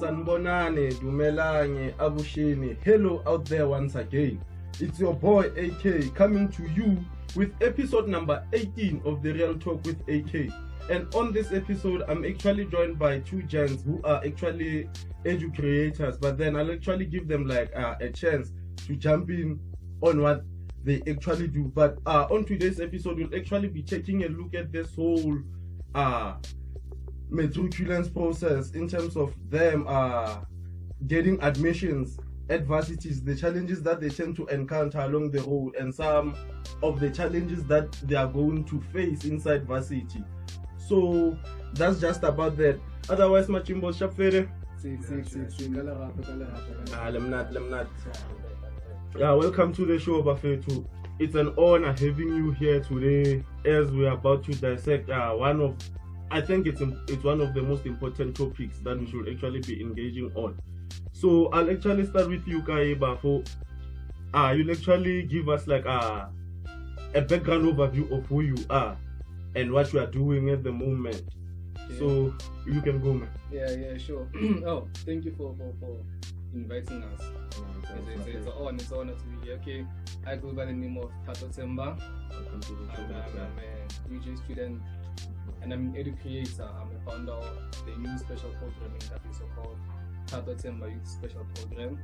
Sanbonane, Dumelange, Abushini. Hello out there once again. It's your boy AKAY coming to you with episode number 18 of the Real Talk with AKAY. And on this episode, I'm actually joined by two gents who are actually edu creators, but then I'll actually give them like a chance to jump in on what they actually do. But on today's episode, we'll actually be taking a look at this whole matriculants process in terms of them getting admissions at varsities, the challenges that they tend to encounter along the road, and some of the challenges that they are going to face inside varsity. So that's just about that. Otherwise, Machimbo Shafere. Yeah, welcome to the show, Bafetu. It's an honor having you here today as we are about to dissect I think it's one of the most important topics that we should actually be engaging on. So I'll actually start with you, Kai Bafo. You'll actually give us like a background overview of who you are and what you are doing at the moment. Okay. So you can go, man. Yeah, sure. Oh, thank you for inviting us. It's an honor to be here. Okay, I go by the name of Tato Temba. I'm a UJ student and I'm an educator. I'm a founder of the new special programming that is called Tato Temba Youth Special Program.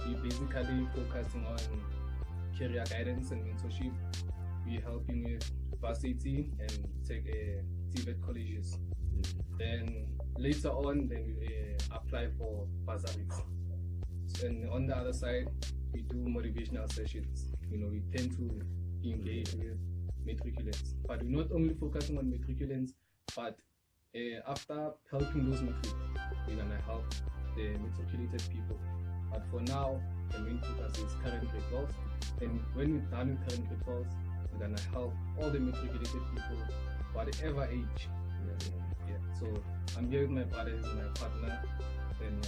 We basically focusing on career guidance and mentorship. We're helping with varsity and take TVET colleges. Then later on, we apply for bursaries. And on the other side, we do motivational sessions. We tend to engage with matriculants, but we're not only focusing on matriculants, but after helping those matric, we're gonna help the matriculated people. But for now, the main focus is current grade 12. And when we're done with current grade 12, we're gonna help all the matriculated people, whatever age. Yeah. So I'm here with my brother, he's my partner. Then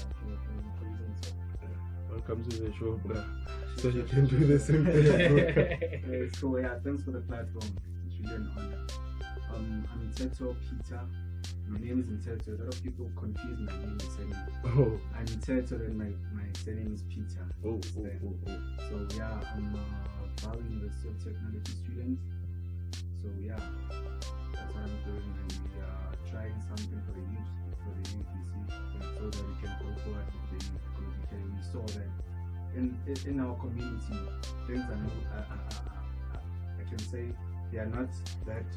welcome to the show, bro. So you can do the same thing. So yeah, thanks for the platform. It's really an honor. I'm Teto Peter. My name is Teto. A lot of people confuse my name and surname. Oh. I'm Teto and my surname is Peter. Oh. So yeah, I'm a Bali University of Technology student. So yeah, that's what I'm doing, and we are trying something for the youth, you see, and so that we can go forward with the youth, because we saw that in our community things are not I can say they are not that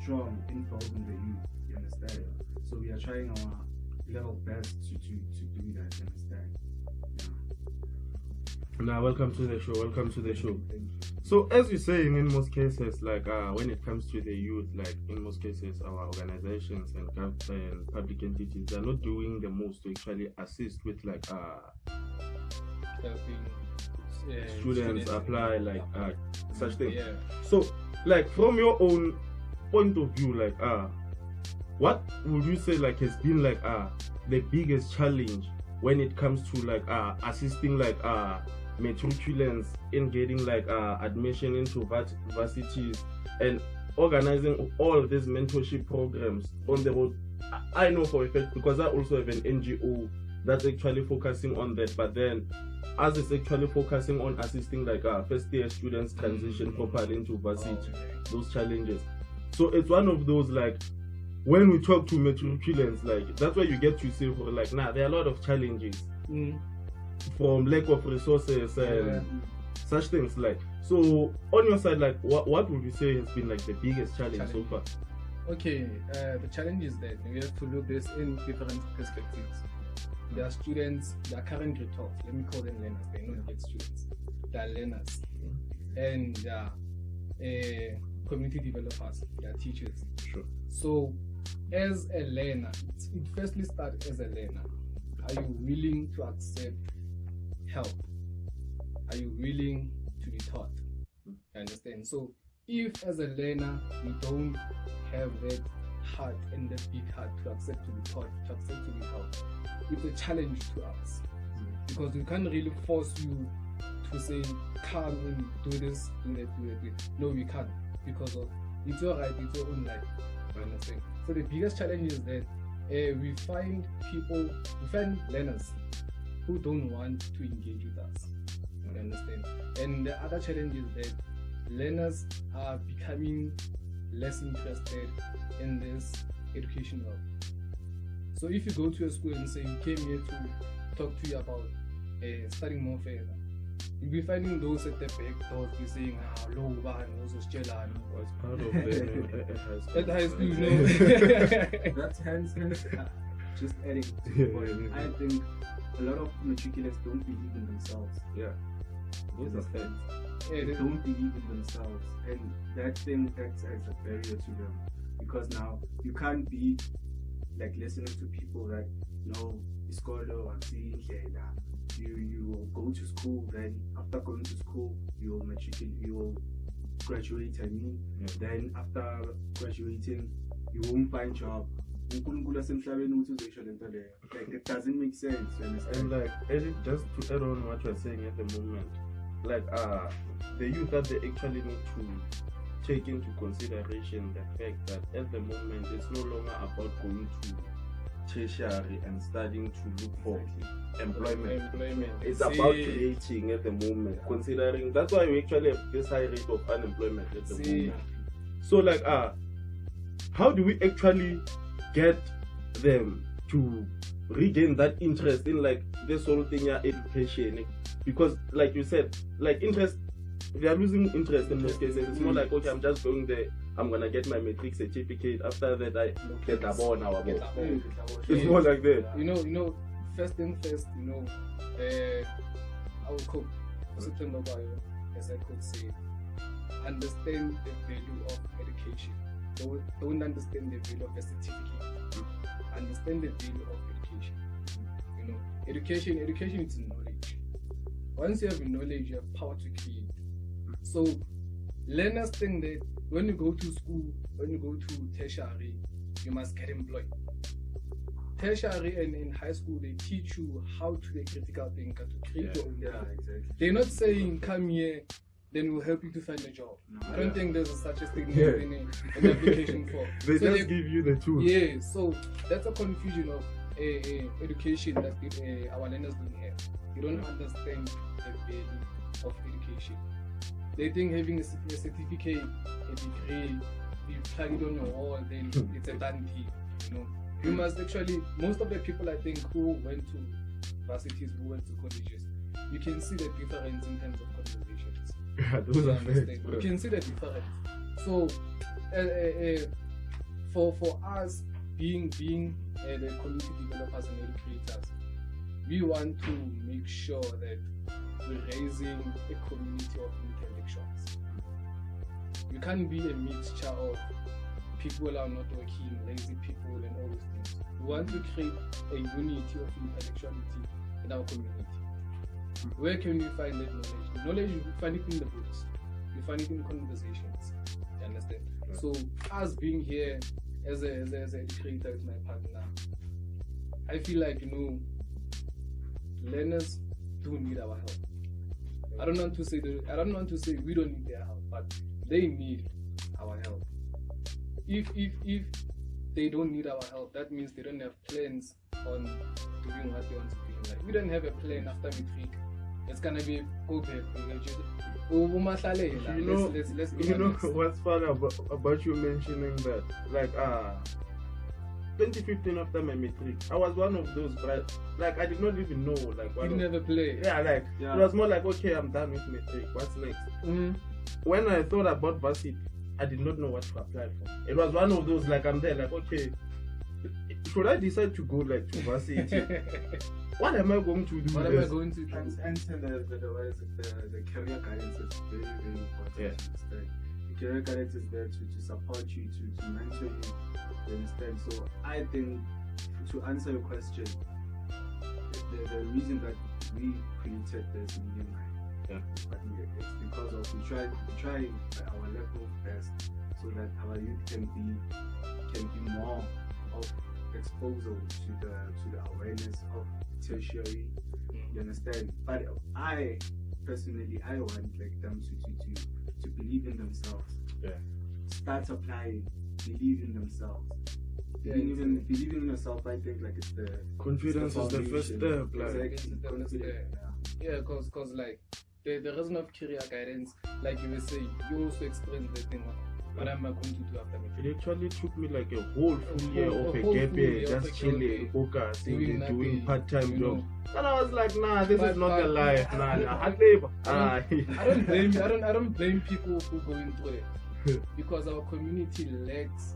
strong involved in the youth, you understand? So we are trying our level best to do that, you understand? Now, welcome to the show. So as you're saying, in most cases, like when it comes to the youth, like in most cases, our organizations and public entities are not doing the most to actually assist with like helping students apply like such things. Yeah. So like from your own point of view, like what would you say like has been like the biggest challenge when it comes to like assisting like matriculants in getting like admission into varsities and organizing all these mentorship programs on the road? I know for a fact, because I also have an NGO that's actually focusing on that, but then as it's actually focusing on assisting like first year students transition properly into varsity, those challenges. So it's one of those, like when we talk to matriculants, like that's where you get to see for like there are a lot of challenges from lack of resources and such things. Like, so on your side, like what would you say has been like the biggest challenge so far? Okay, the challenge is that we have to look this in different perspectives. There are students, they are current grade 12. Let me call them learners. They're not yet students. They are learners, and they are community developers. They are teachers. Sure. So, as a learner, it firstly starts as a learner. Are you willing to accept help? Are you willing to be taught? You understand? So, if as a learner you don't have that heart and that big heart to accept to be taught, to accept to be helped, it's a challenge to us, because we can't really force you to say, come and do this, do that. No, we can't, because of it's your right, it's your own life. You understand? So the biggest challenge is that we find learners who don't want to engage with us. You understand? And the other challenge is that learners are becoming less interested in this education world. So if you go to a school and say you came here to talk to you about studying more further, you'll be finding those at the back doors be saying, low ban, also Stellan. It's part of the At high school, you know. That's hence just adding to the point. I think a lot of matriculants don't believe in themselves. Yeah. Those are facts. They don't believe in themselves, and that thing acts as a barrier to them, because now you can't be like listening to people that you will go to school, then after going to school you will graduate, then after graduating you won't find job. Like, it doesn't make sense, you understand? And like just to add on what you're saying at the moment, like the youth that they actually need to take into consideration the fact that at the moment it's no longer about going to tertiary and starting to look for employment. It's about creating at the moment, considering that's why we actually have this high rate of unemployment at the moment. So like how do we actually get them to regain that interest in like this whole thing, education? Because like you said, like interest, they are losing interest in most cases. It's more like, okay, I'm just going there, I'm gonna get my matric certificate, after that I get a ball now. It's more like that. You know, first thing first, I will cope September bio, as I could say, understand the value of education. Don't understand the value of a certificate. Understand the value of education. Education is knowledge. Once you have knowledge, you have power to create. So learners think that when you go to school, when you go to tertiary, you must get employed. Tertiary and in high school, they teach you how to be a critical thinker, to create your own. Yeah, exactly. They're not saying come here, then we'll help you to find a job. No, I don't think there's such a thing in an application for. They just give you the tools. Yeah, so that's a confusion of education that our learners don't have. They don't understand the value of education. They think having a certificate, a degree, you plug it on your wall, then it's a done deal. You must actually, most of the people I think who went to universities, who went to colleges, you can see the difference in terms of conversations. Yeah, those are facts. You can see the difference. So, for us being the community developers and educators, we want to make sure that we're raising a community of intellectuals. You can't be a mixture of people who are not working, lazy people, and all those things. We want to create a unity of intellectuality in our community. Where can we find that knowledge? Knowledge, you find it in the books. You find it in conversations. You understand? Yeah. So, us being here as an educator with my partner, I feel like, learners do need our help. I don't want to say we don't need their help, but they need our help. If they don't need our help, that means they don't have plans on doing what they want to do. Like, we don't have a plan after matric. It's gonna be go back. Let's what's funny about you mentioning that? Like 2015 after my matric, I was one of those, but like I did not even know like what. You never play. Yeah, it was more like, okay, I'm done with matric. What's next? Mm-hmm. When I thought about varsity, I did not know what to apply for. It was one of those like I'm there, like, okay, should I decide to go like to varsity? What am I going to do? What am I going to do? And the career guidance is very, very important. Yeah. The career guidance is there to support you, to mentor you. You understand? So I think, to answer your question, the reason that we created this medium it's because of we try at our level best, so that our youth can be more of exposure to the awareness of tertiary. You understand? But I personally, I want like them to believe in themselves. Yeah. Start applying. believe in themselves. Believing in yourself, I think like it's the confidence is the first step. Like Exactly. Yeah, cause like the reason of career guidance, like you were saying, you also explained the thing. What am I going to do after me? it actually took me like a whole full year of a whole gap full year, year of just a chilling, gap year, focusing, doing doing nothing, part-time you jobs. know. And I was like, nah, this is not the But- life. Nah, hard labor. I don't blame people who go into it because our community lacks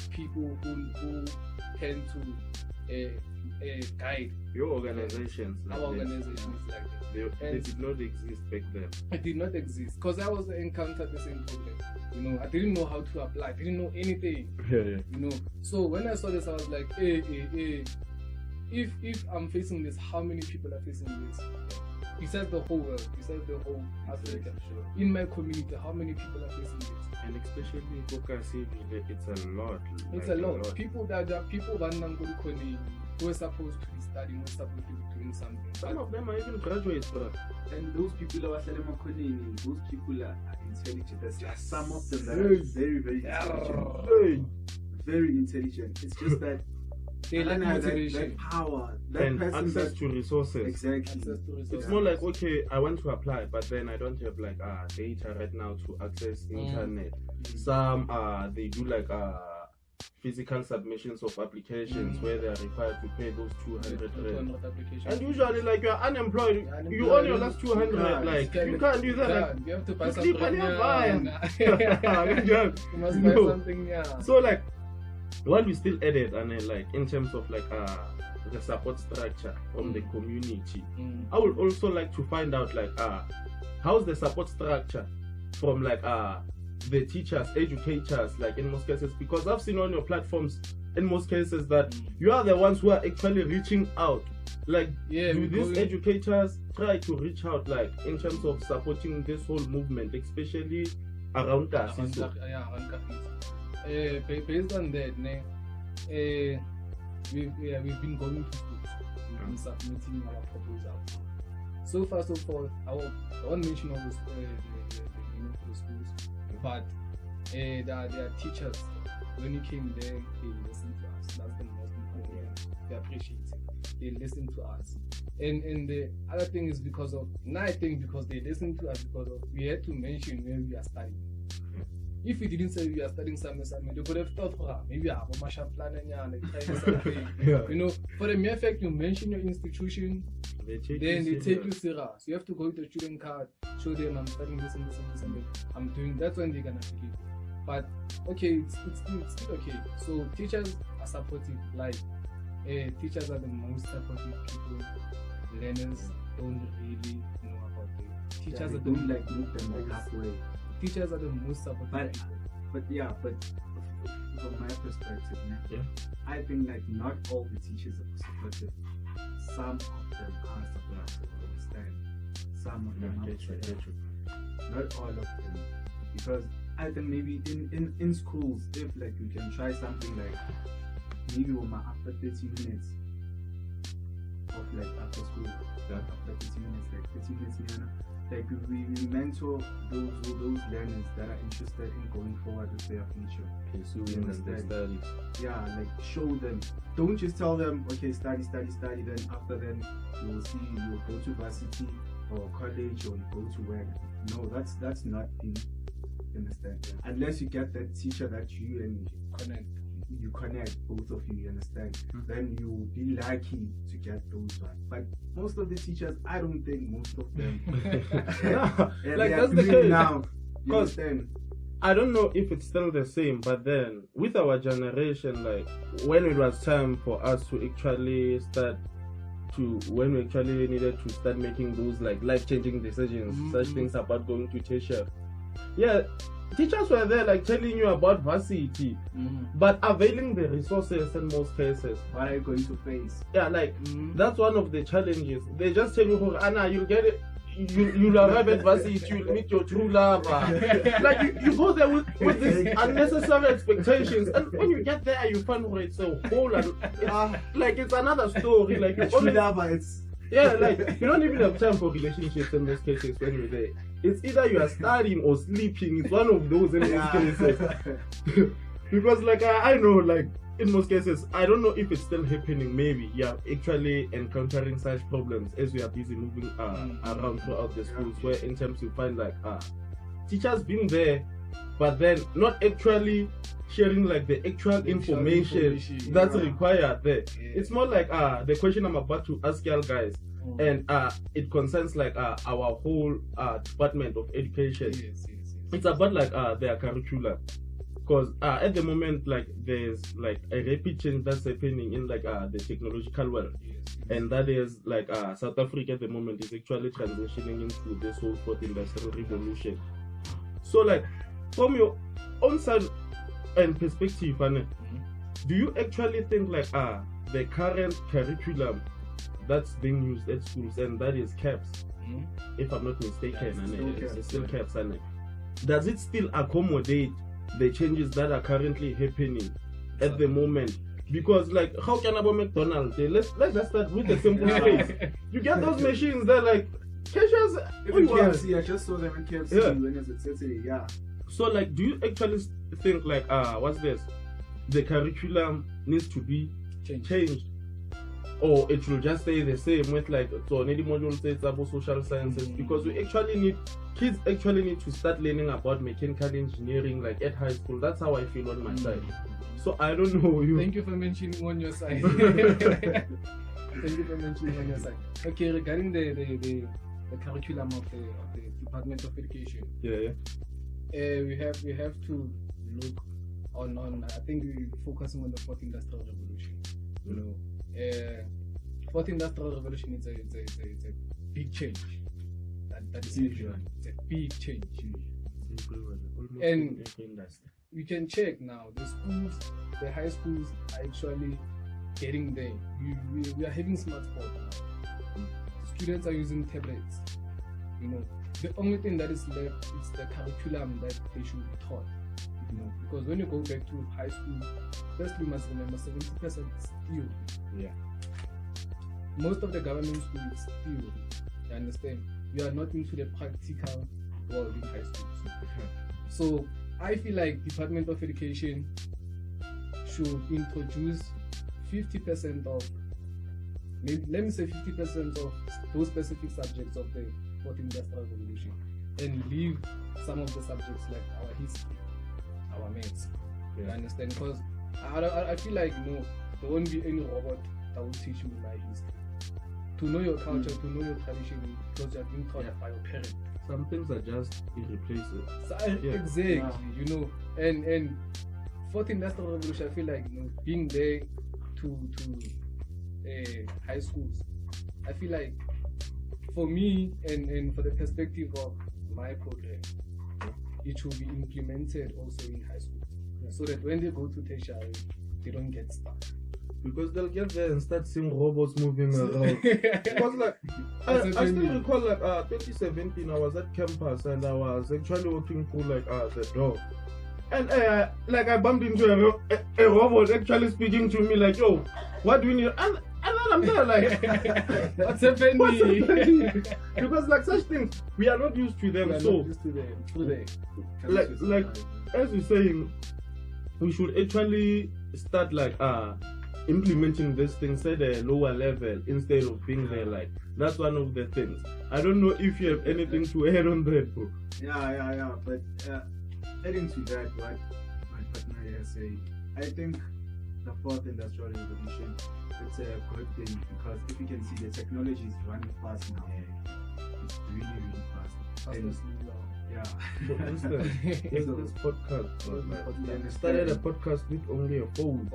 people who tend to guide Your organizations, our like this, organizations like this. they did not exist back then. It did not exist because I was encountered the same problem. You know, I didn't know how to apply. I didn't know anything. Yeah. You know, so when I saw this, I was like, if I'm facing this, how many people are facing this? Besides the whole world, besides the whole Africa, Sure. in my community, how many people are facing this? And especially in Coca City, like, it's a lot. It's like, a lot. People there are people who are supposed to be studying, who are supposed to be doing something. Some of them are even graduates, bro. And those people are those people are intelligent. There's some of them that Yes. are very, very intelligent. Hey. Very intelligent. It's just that They lack motivation. that power, that And person access that, to resources. exactly. Access to resources. It's more like, okay, I want to apply, but then I don't have like data right now to access internet. Some they do like physical submissions of applications where they are required to pay those 200 rand. 200 applications. And usually, like, you're unemployed, you own your last 200. Like, you can't do that. Like, you have to buy you something. sleep on your vine. You must buy No. something, yeah. So like, what we still added, and then like in terms of like the support structure from the community, I would also like to find out like how's the support structure from like the teachers, educators, like in most cases, because I've seen on your platforms in most cases that you are the ones who are actually reaching out. Like, Yeah, do we these go- educators try to reach out, like in terms of supporting this whole movement, especially around Kasiso? Based on that, we've been going to schools. We've been submitting our proposals. So far, so forth. I won't mention all the name of the schools, but there are teachers. When you came there, they listened to us. That's the most important thing. They appreciate it. They listen to us. And the other thing is because they listen to us because of, we had to mention where we are studying. If we didn't say we are studying somewhere, they could have thought, maybe I have a mashup plan and trying something. Yeah. You know, for the mere fact you mention your institution, then they take you serious. You have to go with the student card, show them I'm studying this and this and this and this. I'm doing. That's when they're gonna believe you. But okay, it's still okay. So teachers are supportive. Like teachers are the most supportive people. Learners don't really know about it. Teachers They are don't the like meet them like halfway. teachers are the most supportive But people. but from my perspective, Yeah. I think like not all the teachers are supportive. Some of them are supportive. Understand? Some of them are supportive. Not all of them, because I think maybe in schools, if like you can try something like maybe after 30 minutes of like after school, after 30 minutes, like 30 minutes, like we mentor those learners that are interested in going forward with their future. Pursuing the studies. Yeah, like show them. Don't just tell them, okay, study. Then after then you will see you go to varsity or college or you go to work. No, that's not the. Understand? Unless you get that teacher that you connect both of you, understand? Then you'll be lucky to get those ones. But most of the teachers, I don't think most of them. Like that's the case now. You Because understand? I don't know if it's still the same, but then with our generation, like when it was time for us to actually when we actually needed to start making those like life-changing decisions, such things about going to tertiary. Yeah, teachers were there like telling you about varsity, but availing the resources in most cases. What are you going to face? Yeah, like that's one of the challenges. They just tell you, Anna, you'll get it. You'll arrive at varsity, you'll meet your true love. Like you go there with these unnecessary expectations, and when you get there, you find it's a whole like it's another story. Like you only like you don't even have time for relationships in those cases when you're there. It's either you are studying or sleeping. It's one of those in those cases. Because like I know like in most cases I don't know if it's still happening. Maybe actually encountering such problems as we are busy moving around throughout the schools, where in terms you find like teachers being there, but then not actually sharing like the actual information that's required there. It's more like the question I'm about to ask y'all guys, and it concerns like our whole Department of Education. It's about like their curriculum, because at the moment like there's like a rapid change that's happening in like the technological world, and that is like South Africa at the moment is actually transitioning into this whole fourth industrial revolution. So like from your own side and perspective, do you actually think like the current curriculum that's being used at schools, and that is CAPS, if I'm not mistaken, it's still CAPS, does it still accommodate the changes that are currently happening at the moment? Because like how can about McDonald's, let's just start with the simple space. You get those machines that like cashiers, even KFC, I just saw them in KFC when it was Saturday, So like do you actually think like what's this, the curriculum needs to be changed, or it will just stay the same with like so any module says about social sciences? Because we actually need kids to start learning about mechanical engineering like at high school. That's how I feel on my side. So I don't know you. Thank you for mentioning on your side. Thank you for mentioning on your side. Okay, regarding the curriculum of the Department of Education. We have to look on I think we're focusing on the fourth industrial revolution. You know, fourth industrial revolution is a big change. That is huge. It's a big change. And we can check now the schools, the high schools are actually getting there. We are having smartphones now. Students are using tablets. You know, the only thing that is left is the curriculum that they should be taught. You know, because when you go back to high school, first you must remember 70% is theory. Most of the government schools is theory. You understand? You are not into the practical world in high schools. So I feel like Department of Education should introduce 50% of, let me say 50% of those specific subjects of the fourth industrial revolution, and leave some of the subjects like our history, our maths. You understand? Because I feel like there won't be any robot that will teach me my history. To know your culture, to know your tradition, because you have been taught by your parents. Some things are just irreplaceable. So, exactly, you know, and fourth industrial revolution, I feel like being there to high schools, I feel like for me and for the perspective of my program, it should be implemented also in high school, so that when they go to tertiary, they don't get stuck. Because they'll get there and start seeing robots moving around. Because like I still recall like 2017 I was at campus and I was actually walking through like the door, and like I bumped into a robot actually speaking to me like, yo, what do we need? And then I'm there like what's happening? Because like such things we are not used to them. Like as you're saying, we should actually start like implementing this things at a lower level instead of being there. Like that's one of the things. I don't know if you have anything to add on that, bro. But adding to that, what my partner here say, I think the fourth industrial revolution, it's a good thing, because if you can see the technology is running fast now. It's really fast. For instance, this podcast. I started a podcast with only a phone.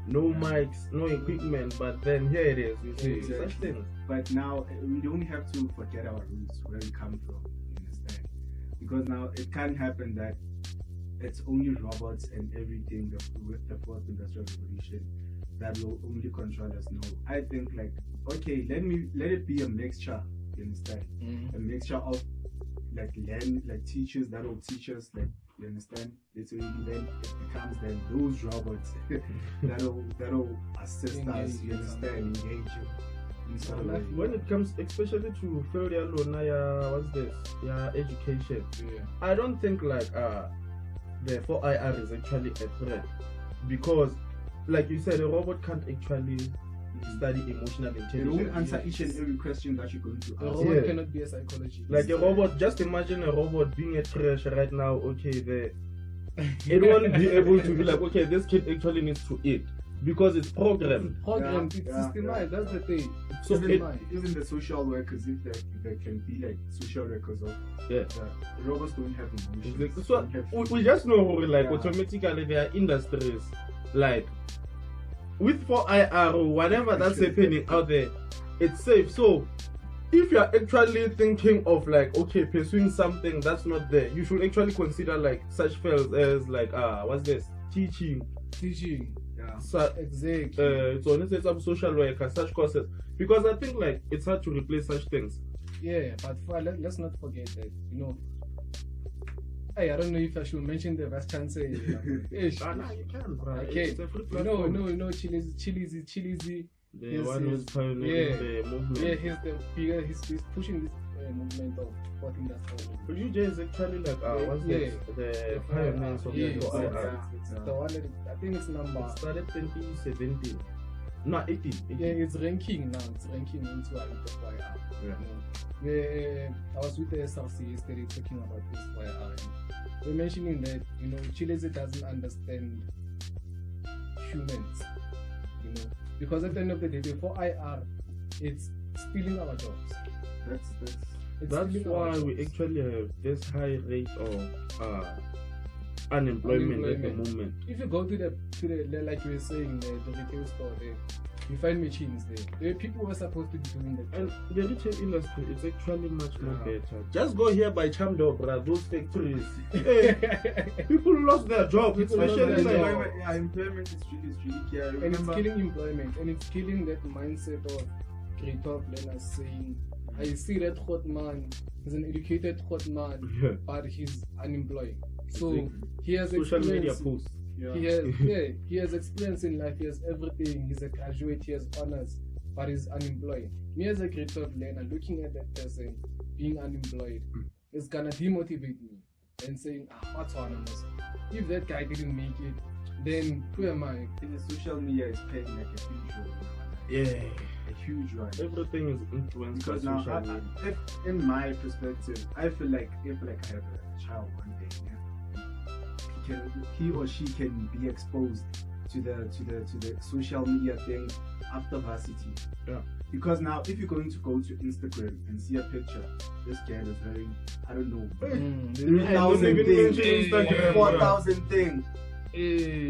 No mics, no equipment, but then here it is. You see, such things. But now we don't have to forget our roots, where we come from. You understand? Because now it can't happen that it's only robots and everything with the fourth industrial revolution that will only control us. No, I think like, okay, let it be a mixture. You understand? A mixture of like teachers that will teach us, like, you understand? It's really then it becomes then those robots that'll assist us, you understand, engage you. So when it comes especially to failure what's this? Education. I don't think like the 4IR is actually a threat, because, like you said, a robot can't actually study emotional They intelligence. don't answer each and every question that you're going to A ask. robot cannot be a psychologist. Like a robot, just imagine a robot being a trash right now. Okay, it won't be able to be like, okay, this kid actually needs to eat because it's programmed. Programmed, it's systemized. That's the thing. So Even the social workers, if they can be like social workers of the robots don't have emotions. Exactly. So we just know, like, automatically there are industries like with 4IR or whatever that's happening out there, it's safe. So if you're actually thinking of like, okay, pursuing something that's not there, you should actually consider like such fields as like what's this? Teaching. Yeah. So, Exactly. so let's say some social worker, such courses, because I think like it's hard to replace such things. Yeah, but let's not forget that, you know. Hey, I don't know if I should mention the vice chancellor. You can, bro. Okay. It's a free No, platform. Chilizy. The one who's pioneering the movement. Yeah, he's the bigger. He's pushing this movement of fourth industrial. But you just actually like what's this? The pioneers of the Yes, 4IR. it's the one that I think it's number. It started 2017. No, 18. Yeah, it's ranking now. It's ranking into a little FYR. Yeah. I was with the SRC yesterday talking about this FYR. We're mentioning that, you know, Chile doesn't understand humans, you know, because at the end of the day, the 4IR, it's stealing our jobs. That's why we actually have this high rate of unemployment at the moment. If you go to the like you were saying, the retail store there, you find machines there. There are people who are supposed to be doing that. And the retail industry is actually much more better. Just go here by Chamdo, bro, those factories. Hey, people lost their jobs, especially like employment is really key. And it's killing employment, and it's killing that mindset of grade 12 learners saying, I see that hot man, he's an educated hot man, but he's unemployed. So he has social media experience. posts. He has experience in life, he has everything, he's a graduate, he has honors, but he's unemployed. Me as a grade 12 learner, looking at that person being unemployed, it's gonna demotivate me and saying, what's on us? If that guy didn't make it, then who am I? The social media is playing like a huge role. Yeah. A huge role. Everything is influenced by Because now, social media. if in my perspective, I feel like if I have a child one day, he or she can be exposed to the social media thing after varsity. Yeah. Because now, if you're going to go to Instagram and see a picture, this girl is wearing, I don't know, 3,000 things, 4,000 things.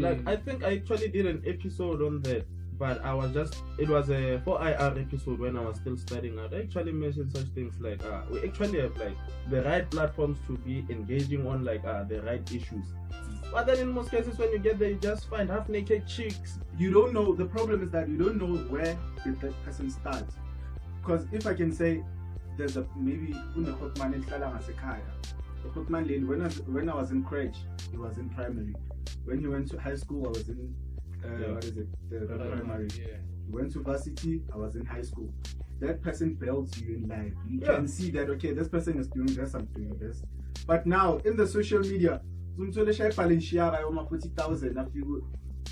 Like, I think I actually did an episode on that, but it was a 4IR episode when I was still studying. I actually mentioned such things like, we actually have like the right platforms to be engaging on like the right issues. But then in most cases when you get there, you just find half naked chicks. You don't know, the problem is that you don't know where did that person start. Because if I can say, there's maybe when the Hotman in the Hotman lane, when I was in crèche, he was in primary. When he went to high school, I was in the primary. Yeah. He went to varsity, I was in high school. That person builds you in life. You can see that, okay, this person is doing this, I'm doing this. But now in the social media, 40,000, I feel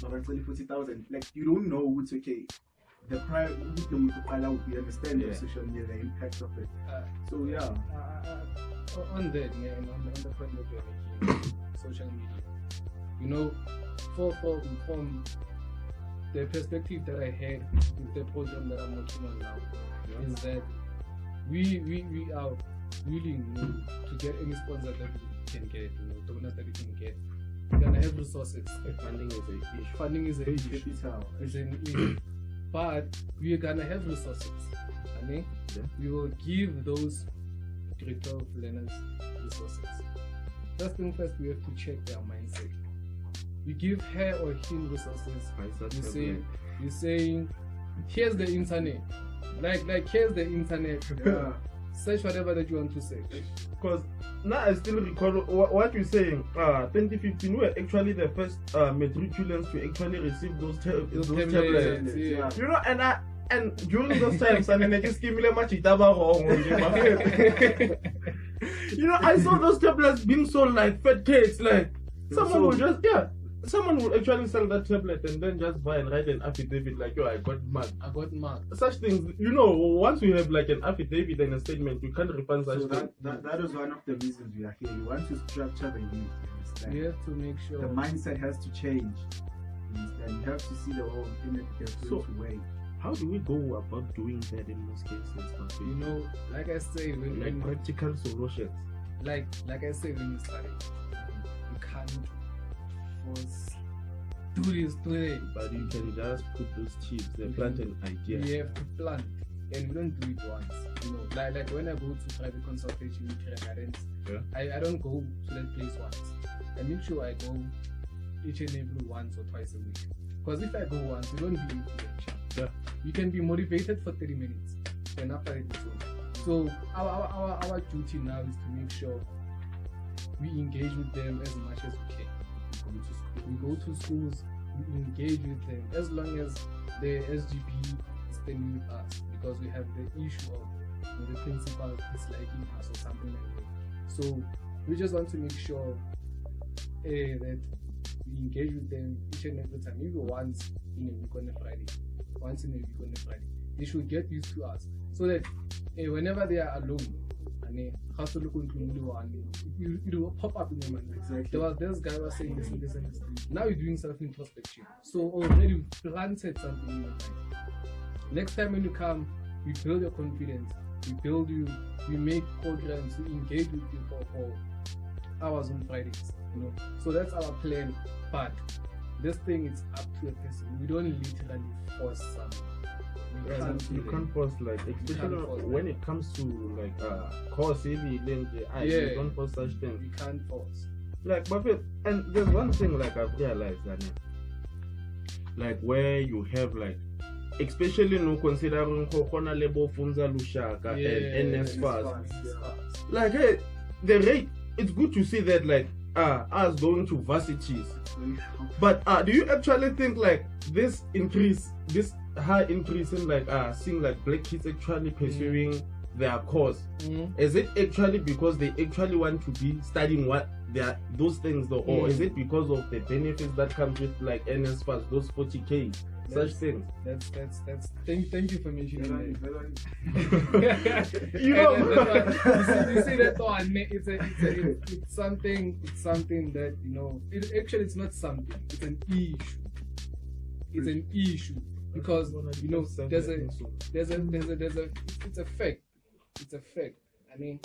40,000. Like, you don't know what's okay. The prior we understand the social media, the impact of it. So yeah. On that, man, on the point that you're making, social media. You know, from the perspective that I had with the program that I'm working on now, is that we are willing to get any sponsor that we can get, donors that we can get. We're gonna have resources. Funding is an issue. Funding is an issue. But we are gonna have resources. I mean, we will give those grade 12 learners resources. First thing first, we have to check their mindset. You give her or him resources. You're saying, here's the internet. Like here's the internet. Search whatever that you want to search. Because now I still recall what you're saying. 2015, we were actually the first matriculants to actually receive those tablets. Yeah. You know, and during those times, I mean, I just gave me much wrong. You know, I saw those tablets being sold like fat cakes, like Someone will just, someone will actually sell that tablet and then just buy and write an affidavit like, yo, I got marked. Such things, once you have like an affidavit and a statement, you can't refund such things. That was one of the reasons we are here. We want to structure the youth, you understand? We have to make sure the mindset has to change. You understand? You have to see the whole thing way. How do we go about doing that in most cases? Like I say, when practical solutions. Like I said, when you study, you can't force do this. But you can just put those chips and plant an idea. You have to plant, and we don't do it once. Like when I go to private consultation with kindergartens, I don't go to that place once. I make sure I go each and every once or twice a week. Because if I go once, you don't be influential. Yeah. You can be motivated for 30 minutes, and after it is over. So our duty now is to make sure we engage with them as much as we can. We go to schools, we engage with them as long as the SGB is standing with us, because we have the issue of the principal disliking us or something like that. So we just want to make sure that we engage with them each and every time, maybe once in a week on a Friday. They should get used to us, so that whenever they are alone, it will pop up in your mind. Exactly. This guy was saying this and this and this. Now you're doing self-introspection. So already you planted something in your mind. Next time when you come, we build your confidence. We make programs, we engage with you for hours on Fridays. So that's our plan. But this thing is up to a person. We don't literally force something. You can't force, like, especially when it comes to like course, you don't force such things. You can't force. Like, but and there's one thing like I've realized that, like, where you have like, especially considering Kokona Lebo Funza Lushaka and NSFAS, like, hey, the rate, it's good to see that, like, us going to varsities, but do you actually think like this high increase in like seeing like black kids actually pursuing their course, is it actually because they actually want to be studying those things though, or is it because of the benefits that comes with like NSFAS, those 40K, such things? That's thank you for mentioning that. You know, you see that one, it's something that, it's not something, it's an issue. Because it's a fact. I mean,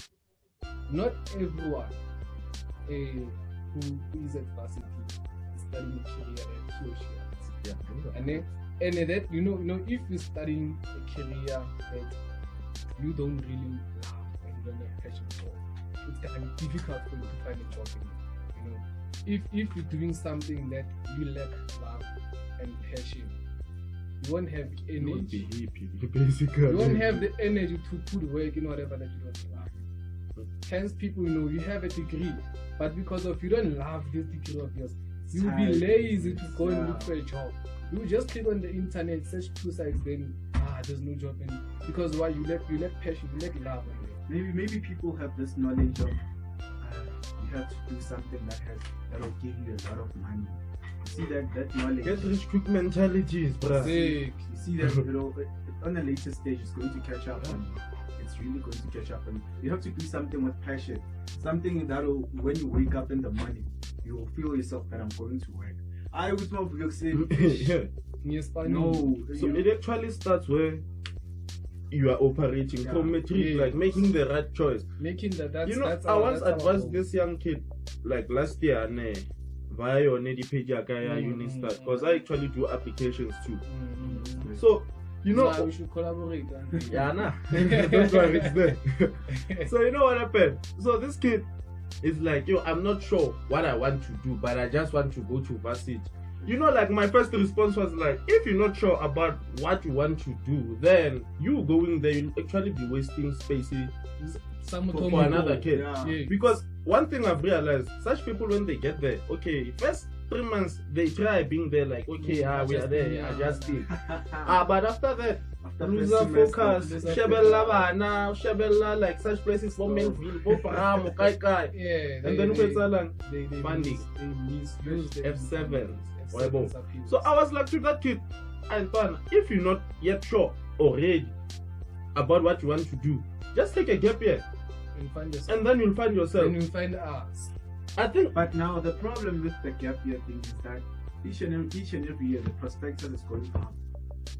not everyone who is at varsity is studying a career that he or she wants. Yeah. And that if you're studying a career that you don't really love and you don't have passion for, it's gonna be difficult for you to find a job in. If you're doing something that you lack love and passion, you won't have energy. You won't have the energy to put work in whatever that you don't love. Hence, people, you have a degree, but because of you don't love this degree of yours, you will be lazy to go and look for a job. You will just click on the internet, search 2 sites, then there's no job in, because why? You lack passion, you lack love. Maybe people have this knowledge of you have to do something that will give you a lot of money. See that knowledge. Get rich quick mentalities, bruh. You see that on a later stage it's going to catch up on you. It's really going to catch up on you. You have to do something with passion. Something that will, when you wake up in the morning, you will feel yourself that I'm going to work. I was not saying no. So it actually starts where you are operating from matric, like making the right choice. I once advised this young kid like last year, via your page AKAY Unistart, because I actually do applications too. So we should collaborate. Don't worry, it's there. So you know what happened? So this kid is like, I'm not sure what I want to do, but I just want to go to varsity. Like my first response was like, if you're not sure about what you want to do, then you going there, you'll actually be wasting space for another kid. Because one thing I've realized, such people, when they get there, first 3 months they try being there, like, we are there, adjusting. But after that, After loser first semester, focus, shebella bana, shebella like such places for Melville, for Paramo, Kai. Yeah, And then they funding. they misuse the F7. F7's appeals. So I was like to that kid, and fun, if you're not yet sure or ready about what you want to do, just take a gap year. And find yourself. And then you'll find yourself. And you'll find us. I think. But now the problem with the gap year thing is that each and every year the prospectus is going up.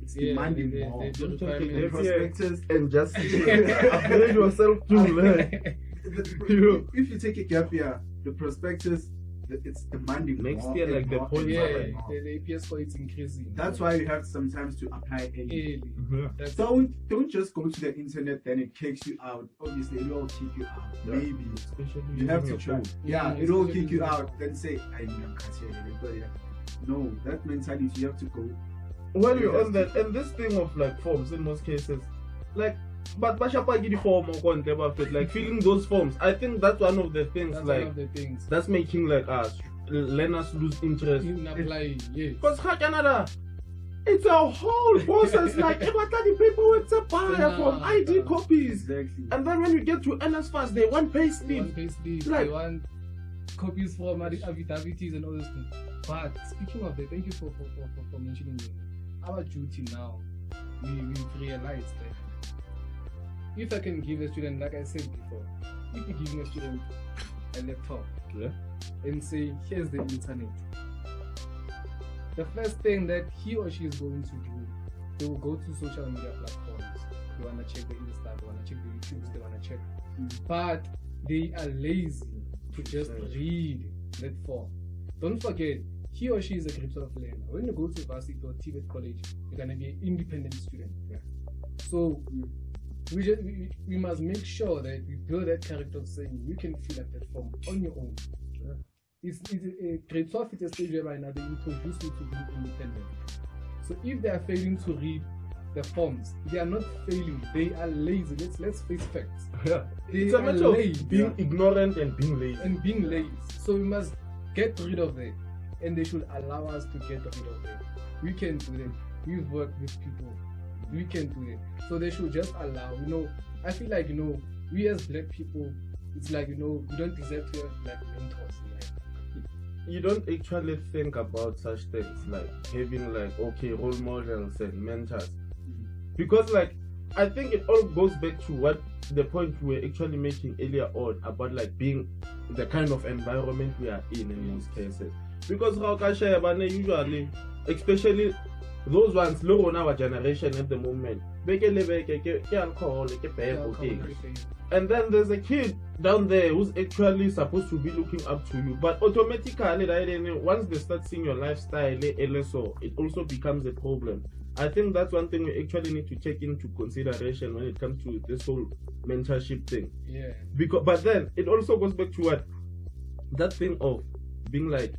It's demanding more. The Don't take a requirements- gap Prospectus and just upgrade yourself too. Like, if you take a gap year, the prospectus it's demanding Next more year, and like the more points and Yeah, more are and more. the APS score is increasing. That's why you have sometimes to apply early. Early. That's Don't just go to the internet, then it kicks you out. Obviously, it will kick you out. Yeah. Maybe especially you have using to your try. phone. Yeah, Yeah, it will especially kick you using your out. Then say, I mean, I'm Katia. No, that mentality you have to go. While you're on that, and this thing of like forms in most cases, like, but Bashapa give the form or fit, like filling those forms. I think that's one of the things, that's like, one of the things. that's making like us learners lose interest. In applying, yes. Because Canada, it's a whole process. Like, every the people with a buyer from ID copies, Exactly. and then when you get to NS they want pay They slip. want payslip, Like- they want copies from affidavits and all those things. But speaking of that, thank you for mentioning it. Our duty now, we've realized that if I can give a student, like I said before, if you're giving a student a laptop Yeah. and say, here's the internet, the first thing that he or she is going to do, they will go to social media platforms. They want to check the Insta, they want to check the YouTubes, they want to check. But they are lazy to just read that form. Don't forget, he or she is a crypto learner. When you go to varsity or TVET college, you're going to be an independent student. Yeah. So we must make sure that we build that character of saying you can fill up that form on your own. Yeah. It's a grade 12 is a stage whereby now they introduce you to being independent. So if they are failing to read the forms, they are not failing, they are lazy. Let's face facts. Yeah. They It's a are matter of lazy being ignorant and being lazy. and being lazy. So we must get rid of that, and they should allow us to get rid of that. We can do that. We've worked with people. We can do that. So they should just allow. I feel like we as black people, it's like we don't deserve to have like mentors. You don't actually think about such things like having like role models and mentors, because like I think it all goes back to what the point we were actually making earlier on about like being the kind of environment we are in most cases. Because usually, especially those ones low on our generation at the moment, alcohol, and then there's a kid down there who's actually supposed to be looking up to you, but automatically once they start seeing your lifestyle, it also becomes a problem. I think that's one thing we actually need to take into consideration when it comes to this whole mentorship thing. Yeah. But then it also goes back to what that thing of being like,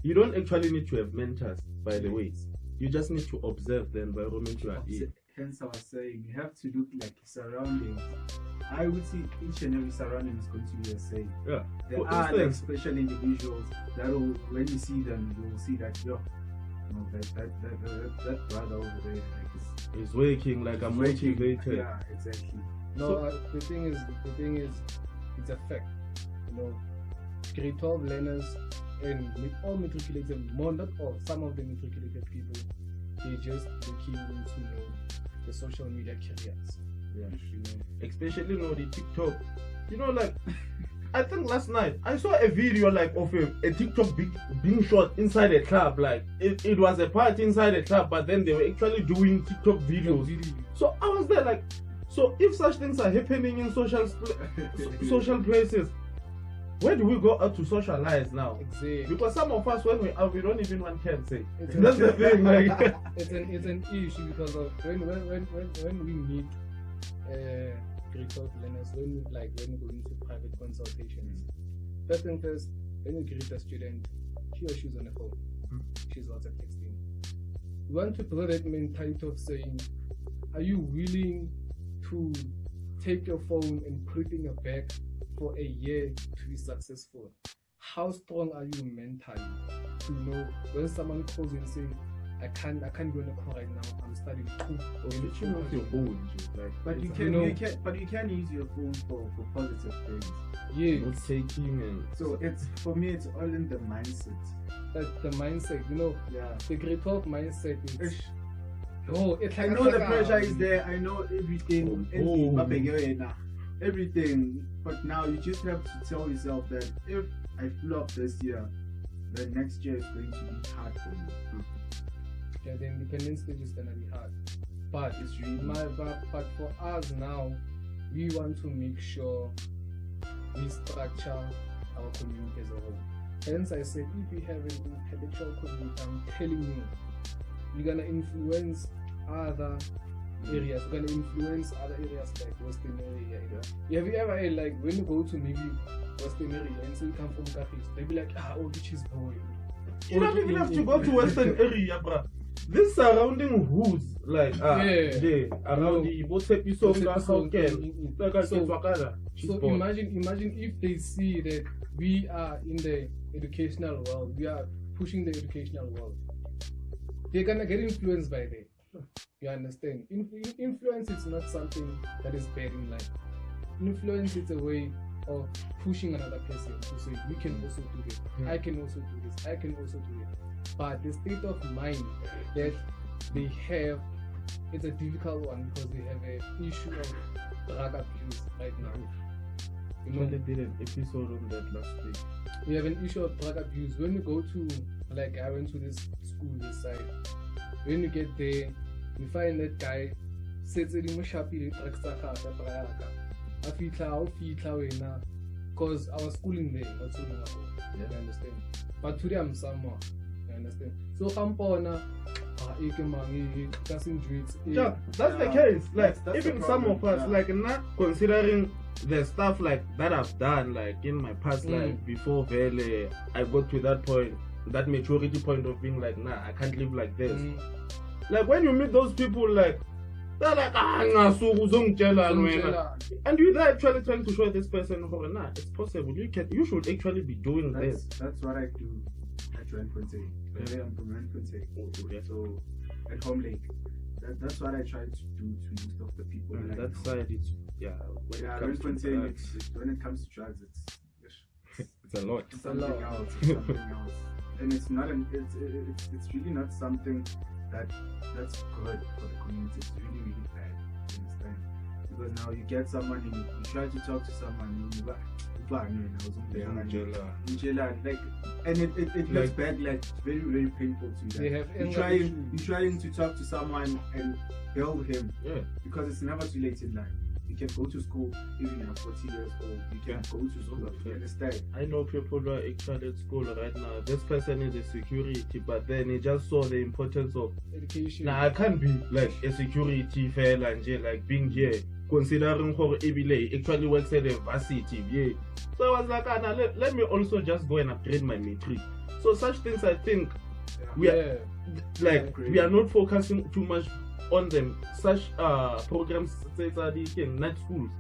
you don't actually need to have mentors, by the way. You just need to observe the environment you are in. Hence, I was saying you have to look like surroundings. I would see each and every surrounding is going to be the same. Yeah. There For are like instance, special individuals that will, when you see them, you will see that that brother over there like is working, like I'm working. motivated. Yeah, exactly. No, the thing is, it's a fact. Grade 12 learners and all matriculated, not all, some of the matriculated people, they're just looking into the social media careers. Yeah. Especially the TikTok. Like I think last night I saw a video like of a TikTok being shot inside a club. Like it was a party inside a club, but then they were actually doing TikTok videos. So I was there like, so if such things are happening in social places, where do we go out to socialize now? Exactly. Because some of us, when we are, we don't even want to say. That's the thing. Like it's an issue because of when we meet grade 12 learners, when we go into private consultations. First thing first, when you greet a student, he or she's on the phone. She's WhatsApp texting. We want to build that mentality of saying, are you willing to take your phone and put it in your bag for a year to be successful? How strong are you mentally to know when someone calls you and say, I can't go in the car right now. I'm studying too. Or switching off your phone, like. But you can, you can use your phone for positive things. Yeah. Not taking and. So it's for me, it's all in the mindset. That the mindset, Yeah. the grade 12 mindset is. Ish. Oh, it's I like know the pressure is there. I know everything. Everything. But now you just have to tell yourself that if I flop this year, the next year is going to be hard for me. Yeah, the independence stage is gonna be hard. But It's really but for us now, we want to make sure we structure our community as a whole. Hence I said, if we have an intellectual community, I'm telling you, we're gonna influence other areas. We're gonna influence other areas like Western area. Have you ever like when you go to maybe Western area and say you come from cafes, they be like, oh, which is boy. You don't even have to go to Western area, bruh. This surrounding hoods, like around the both episodes, how can so imagine if they see that we are in the educational world, we are pushing the educational world, they're gonna get influenced by that. You understand? Influence is not something that is bad in life. Influence is a way of pushing another person to say, we can also do this, I can also do this, I can also do it. But the state of mind that they have is a difficult one because we have an issue of drug abuse right now. They did an episode on that last week. We have an issue of drug abuse. When you go to, like I went to this school this side, when you get there, you find that guy sits in the shop in the because I was schooling there, that's all you understand. But today I'm somewhere, you understand. So yeah, that's the case. Like that's even the some problem, of us, like not considering the stuff like that I've done, like in my past life before Vele, I got to that point, that maturity point of being like, nah, I can't live like this. Like when you meet those people, like they're like, and you're actually trying to show this person, nah, it's possible. You should actually be doing this. That's what I do at Randfontein. I'm from Randfontein. So at Home Lake, that's what I try to do to most of the people. On that side, it's Randfontein, when it comes to drugs, it's a lot. It's something else. It's something else. And it's not it's really not something that's good for the community. It's really, really bad. You understand? Because now you get someone and you try to talk to someone and you like, and it looks bad, like very, very painful to you. You're trying to talk to someone and help him, because it's never too late in life. You can go to school even you're 40 years old. You can go to school. You understand? I know people who are actually at school right now. This person is a security, but then he just saw the importance of education. Now I can't be like a security fair and like being here, considering how Ebile actually works at the varsity. Yeah. So I was like, let me also just go and upgrade my matric. So such things, I think we are not focusing too much on them. Such programs in night schools.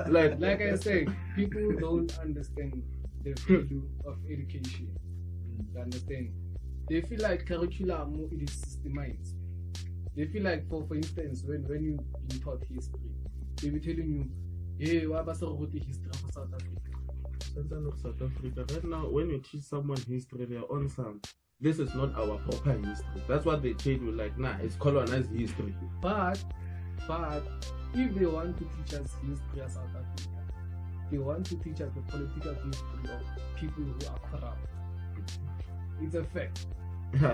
Like I say, people don't understand the value of education. You understand? They feel like curriculum is systemized. They feel like, for instance, when you being taught history, they be telling you, hey, what about the history of South Africa? South Africa. Right now, when you teach someone history, they're on some. This is not our proper history. That's what they tell you, like, nah, it's colonized history. But if they want to teach us history of South Africa, they want to teach us the political history of people who are corrupt. It's a fact.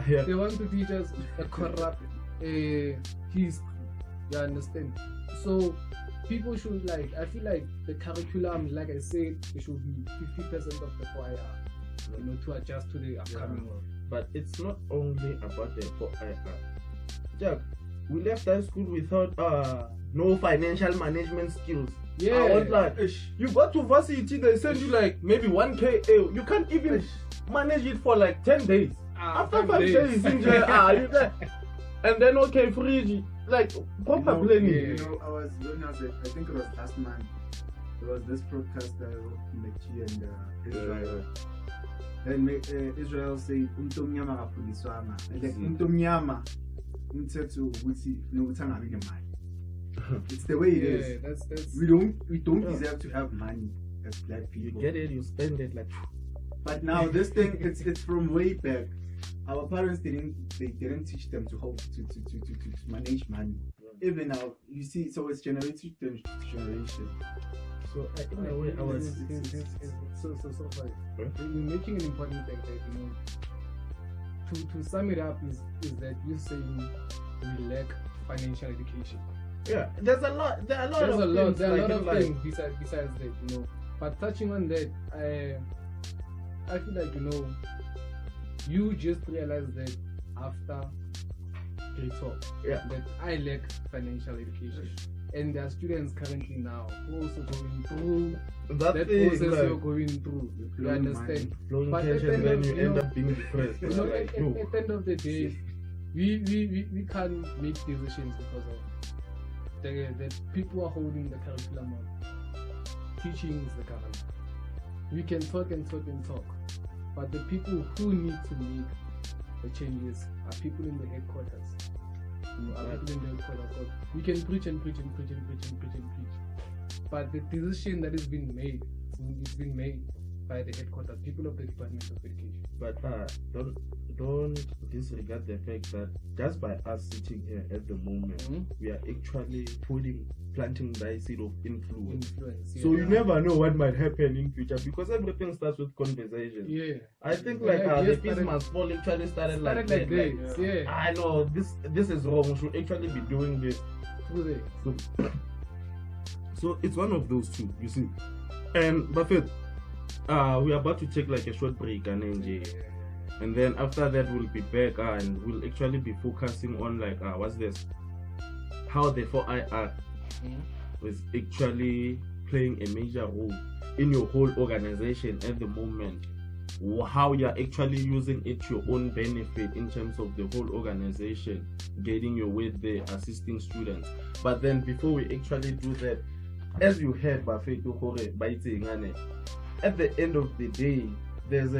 They want to teach us a corrupt history. You understand? So people should, like, I feel like the curriculum, like I said, it should be 50% of the choir, to adjust to the upcoming world. But it's not only about the choir. Jack, we left high school without no financial management skills. Yeah. I was like, you go to varsity, they send you like maybe 1K. You can't even manage it for like 10 days. After 5 days in jail, you there. And then free, like proper planning. I think it was last month. There was this broadcaster of Mekchi and his driver. then Israel said umtomnyama kafuliswanga, and like umtomnyama umthetho ukuthi nokuthi angabi nemali. It's the way it is. That's We don't deserve to have money as black people. You get it, you spend it like. But now this thing, it's from way back. Our parents didn't teach them to how to manage money. Even now, you see, so it's generation to generation. So in a way, I was. So far. You're making an important thing that, you know, to sum it up is that you're saying we lack financial education. Yeah, there are a lot of things besides that, you know. But touching on that, I feel like, you know, you just realized that after grade 12, that I lack financial education. And there are students currently now who also going through that process you're going through. You understand? But at the end you end up being depressed. You know, at the end of the day, we can't make decisions because of the people who are holding the curriculum on. Teaching is the government. We can talk and talk and talk, but the people who need to make the changes are people in the headquarters. You know, are people in the headquarters. We can preach and preach and preach and preach and preach and preach, but the decision that is being made, it's been made by the headquarters, people of the Department of Education. But don't disregard the fact that just by us sitting here at the moment, we are actually planting the seed of influence. So you never know what might happen in future because everything starts with conversation. Yeah. I think the peace must fall actually started like that. I know this is wrong. We should actually be doing this. So it's one of those two, you see. And Buffett, we are about to take like a short break and then after that we'll be back and we'll actually be focusing on like what's this? How the 4IR is actually playing a major role in your whole organization at the moment. How you're actually using it to your own benefit in terms of the whole organization, getting your way there, assisting students. But then before we actually do that, as you heard Buffett, at the end of the day, there's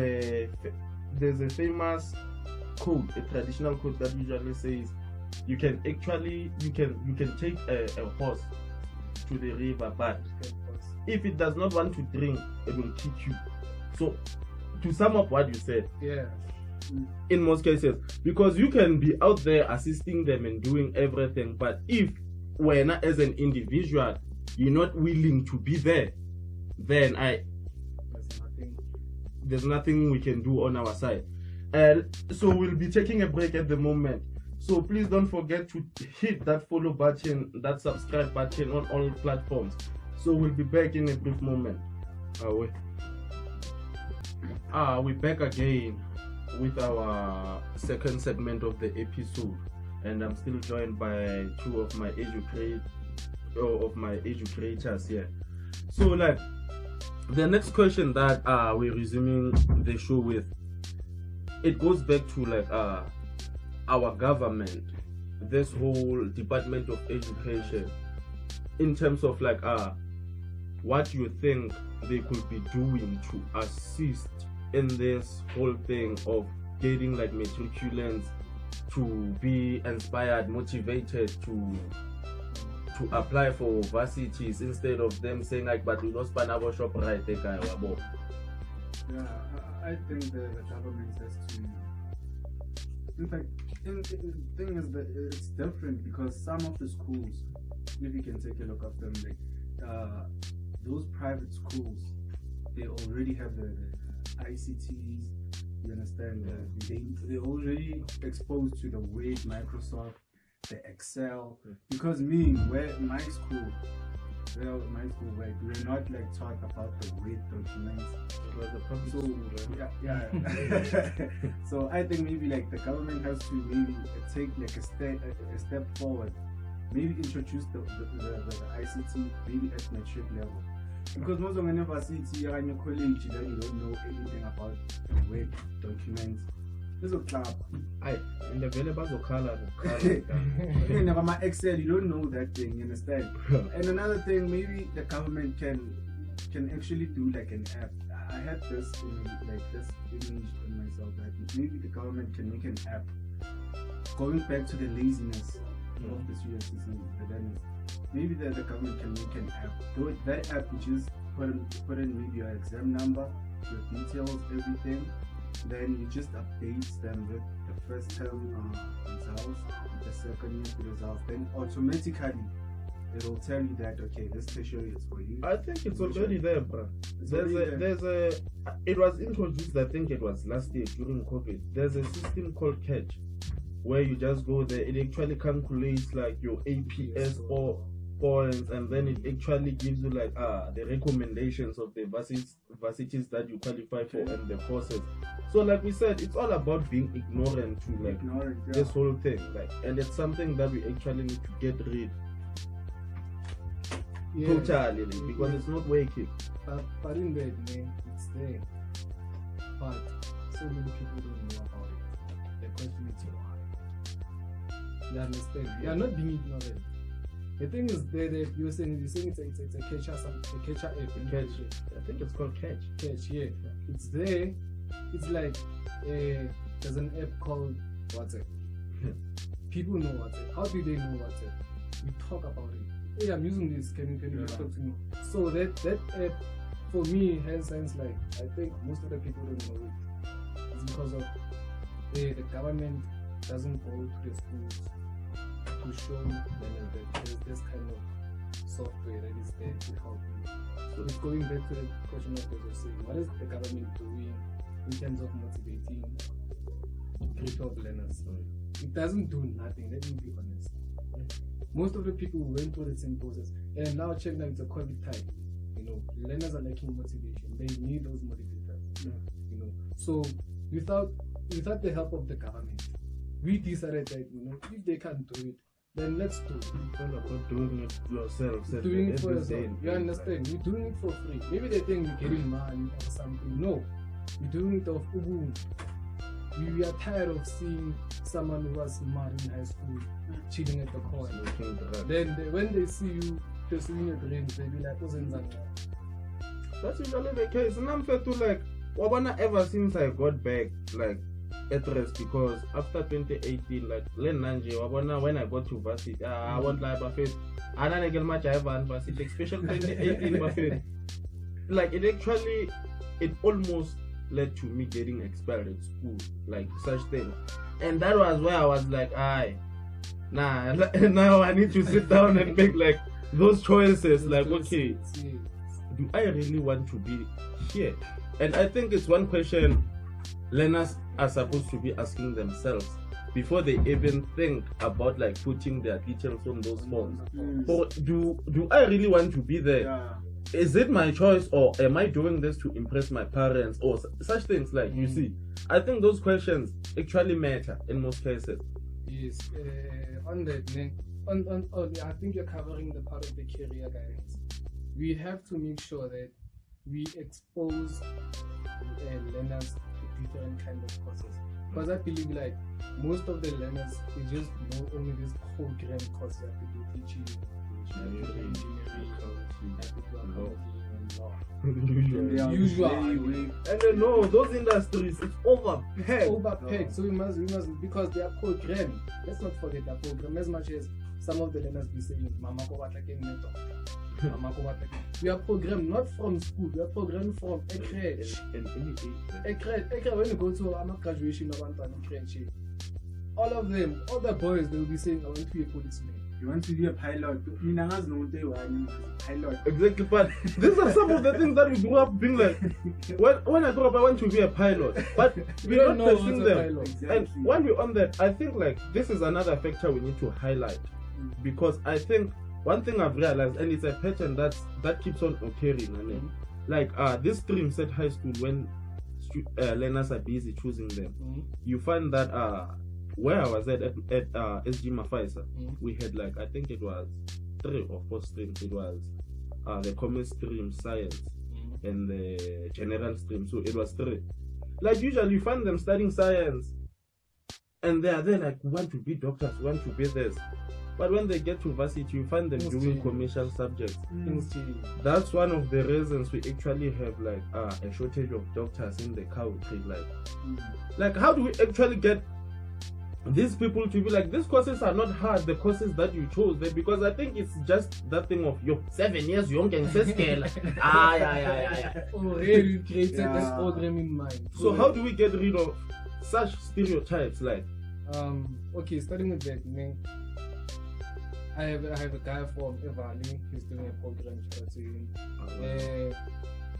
a famous quote, a traditional quote that usually says, you can take a horse to the river, but if it does not want to drink, it will kick you. So to sum up what you said, in most cases, because you can be out there assisting them and doing everything, but if when as an individual you're not willing to be there, then there's nothing we can do on our side. And so we'll be taking a break at the moment. So please don't forget to hit that follow button, that subscribe button on all platforms. So we'll be back in a brief moment. We're back again with our second segment of the episode, and I'm still joined by two of my educators here. So like the next question that we're resuming the show with, it goes back to like our government, this whole Department of Education, in terms of like what you think they could be doing to assist in this whole thing of getting like matriculants to be inspired, motivated to apply for varsities instead of them saying like, but we don't span our shop right there, guy. Yeah, I think the government has to. In fact, the thing is that it's different because some of the schools, if you can take a look at them, like those private schools, they already have the ICTs. You understand? They're already exposed to the Word, Microsoft, the Excel. Because my school, we're not like taught about the Word documents. So I think maybe like the government has to maybe take like a step forward, maybe introduce the ICT maybe at matric level. Because most of the university are in your college that you don't know anything about the Word documents. This is a club. In the available of color. Never my Excel, you don't know that thing, you understand? And another thing, maybe the government can actually do like an app. I had this image on myself that maybe the government can make an app going back to the laziness of the students and the learners. Maybe the government can make an app. That app you just put in maybe your exam number, your details, everything. Then you just update them with the first term results, the second year results. Then automatically it will tell you that okay, this tertiary is for you. I think it's already there, bro. It was introduced, I think it was last year during COVID. There's a system called Catch, where you just go there. It actually calculates like your APS or points, and then it actually gives you like the recommendations of the varsities that you qualify for and the courses. So like we said, it's all about being ignorant to like this whole thing, like, and it's something that we actually need to get rid totally, because it's not working. But in that, man, it's there. But so many people don't know about it. The question is why. You understand? You are not being ignorant. The thing is there that you're saying it's a catcher app. I think it's called Catch. Catch, yeah. It's there. It's like there's an app called WhatsApp. People know WhatsApp. How do they know WhatsApp? We talk about it. Hey, I'm using this. Can you talk to me? So that app for me has sense. Like I think most of the people don't know it. It's because of the government doesn't go to the schools to show them that there's this kind of software that is there to help you. So it's going back to the question of what you're saying. What is the government doing in terms of motivating group of learners? It doesn't do nothing, let me be honest. Most of the people went through the same process, and now check that it's a COVID time. You know, learners are lacking motivation. They need those motivators. You know, so without the help of the government, we decided that if they can't do it, then let's do it. It's all about doing it yourself. Doing it for yourself. You understand? You're doing it for free. Maybe they think we're getting money or something. No, we're doing it of Ubuntu. We are tired of seeing someone who was married in high school chilling at the corner. Then when they see you pursuing your dreams, they be like, "What's in that?" That's usually the case. And I'm fair to like, Wabana ever since I got back, like, at rest, because after 2018, like, Wabana, when I got to varsity, I won't lie, Buffet. I don't get much I have on varsity, especially 2018, Buffet. Like, it almost led to me getting expelled at school, like such things. And that was where I was like, now I need to sit down and make like those choices, like, okay, do I really want to be here? And I think it's one question learners are supposed to be asking themselves before they even think about like putting their details on those forms. Or do I really want to be there? Is it my choice, or am I doing this to impress my parents, or such things? Like, you see, I think those questions actually matter in most cases. Yes, on that, I think you're covering the part of the career guidance. We have to make sure that we expose learners to different kind of courses, because I believe like most of the learners, they just know only this program course. You have to do teaching, engineering, usually. And then no, those industries, it's overpacked. So we must because they are programmed. Let's not forget that program. As much as some of the learners be saying, "Mama ko batla ke nneto." We are programmed not from school. We are programmed from a crèche. When you go to a graduation of one crèche, all of them, all the boys, they will be saying, "I want to be a policeman." You want to be a pilot? Exactly, but these are some of the things that we grew up being like. When I grew up, I want to be a pilot, but we're not testing them. Exactly. And while we're on that, I think like this is another factor we need to highlight, because I think one thing I've realized, and it's a pattern that keeps on occurring, like this stream set high school, when learners are busy choosing them, you find that where I was at SG Mafaisa, we had like, I think it was 3 or 4 streams. It was the commerce stream, science, and the general stream. So it was 3. Like usually you find them studying science, and they are there like, we want to be doctors, we want to be this. But when they get to varsity, you find them Things doing change. commercial subjects. Things change. That's one of the reasons we actually have like a shortage of doctors in the country. Like how do we actually get these people to be like, these courses are not hard, the courses that you chose there? Because I think it's just that thing of 7 years young and scale. Already created this program in mind. So how do we get rid of such stereotypes? Like okay, starting with that, I have a guy from Evali. He's doing a program.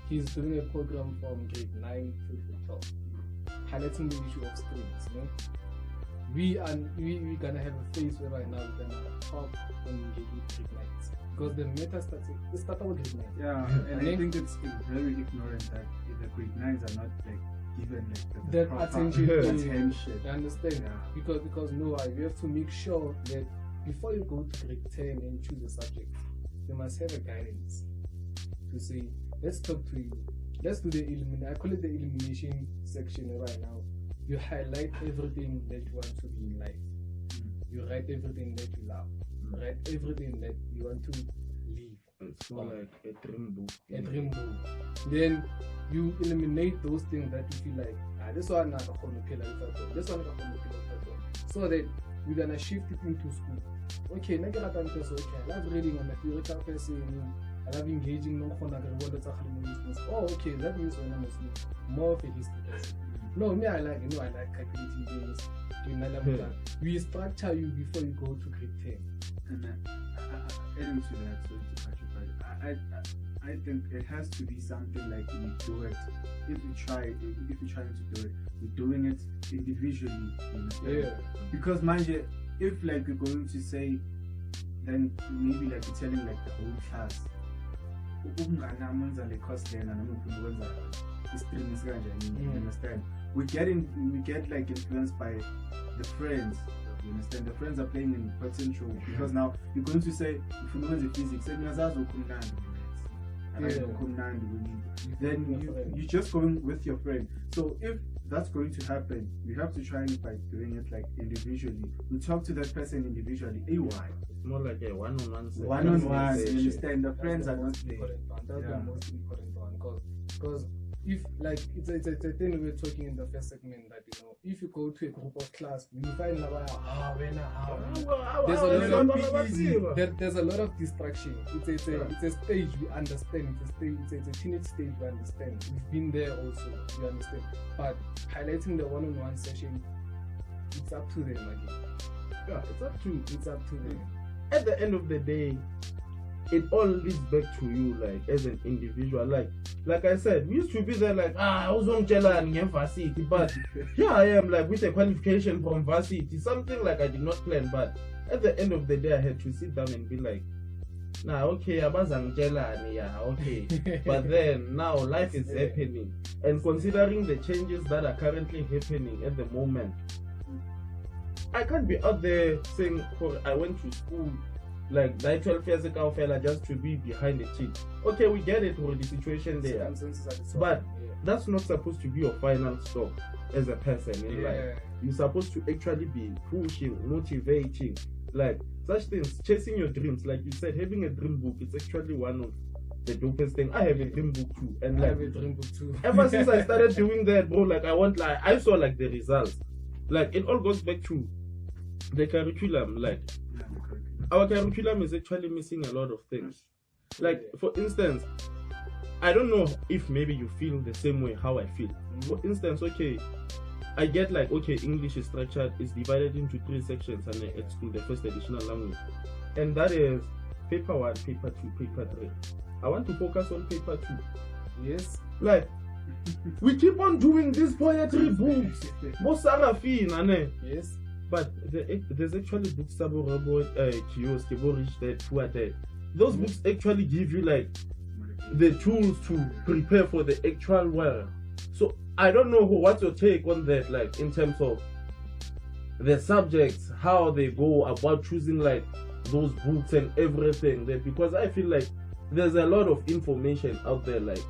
He's doing a program from grade 9 to 12, highlighting the issue of streams. We gonna have a phase where right now we're gonna talk and engage with grade 9s because the meta starts with grade 9. Yeah, and I think it's very ignorant that the grade 9s are not like given like the that proper attention. attention. I understand. Yeah. Because no, you have to make sure that before you go to grade 10 and choose a subject, you must have a guidance to say, let's talk to you. Let's do the I call it the elimination section right now. You highlight everything that you want to be in life. You write everything that you love. Write everything that you want to live. it's more like a dream book. A dream book. Then you eliminate those things that you feel like, this one not going to kill this one not going to kill. So that we're gonna shift it into school. Okay, okay, I love reading, I'm a theoretical person. I love engaging. Oh, okay, that means when I'm more of a history person. No, I like calculating things. We structure you before you go to grade 10. And adding to that, so to catch up, I think it has to be something like we do it. If we're trying to do it, we're doing it individually. Yeah. Because mind you, if like we're going to say, then maybe like we're telling like the whole class. You understand? We get like influenced by the friends. You understand? The friends are playing an important role because now you're going to say if you know the physics, then you're just going with your friend. So if that's going to happen, you have to try and by doing it like individually. We talk to that person individually. AY. More like a one-on-one session. One-on-one, you understand? The friends are not there. That's the most important one because if like it's a thing we were talking in the first segment that if you go to a group of class you find there's a lot of distraction. It's a stage we understand. It's a teenage stage we understand. We've been there also, we understand. But highlighting the one-on-one session, it's up to them again. Yeah, It's up to them. At the end of the day, it all leads back to you, like as an individual. Like I said, we used to be there like I was on Jella and varsity, but here I am like with a qualification from varsity, something like I did not plan. But at the end of the day, I had to sit down and be like, okay, I was on Jella, okay. But then now life is happening, and considering the changes that are currently happening at the moment, I can't be out there saying, I went to school like 12 years ago, fella, just to be behind the chick. Okay, we get it for the situation there, but that's not supposed to be your final stop as a person in life. You're supposed to actually be pushing, motivating, like such things, chasing your dreams. Like you said, having a dream book, it's actually one of the dopest thing. I have a dream book too, and I have a dream book too. Ever since I started doing that, bro, like I saw like the results. Like it all goes back to the curriculum. Like our curriculum is actually missing a lot of things. Like for instance, I don't know if maybe you feel the same way how I feel. For instance, okay, I get like, okay, English is structured, it's divided into 3 sections and at school the first additional language, and that is paper 1, paper 2, paper 3. I want to focus on paper 2. Yes. Like we keep on doing these poetry books, yes. But there's actually books about kiosk, rich dad, poor dad. Those books actually give you like the tools to prepare for the actual world. So I don't know what's your take on that, like in terms of the subjects, how they go about choosing like those books and everything. That because I feel like there's a lot of information out there. Like,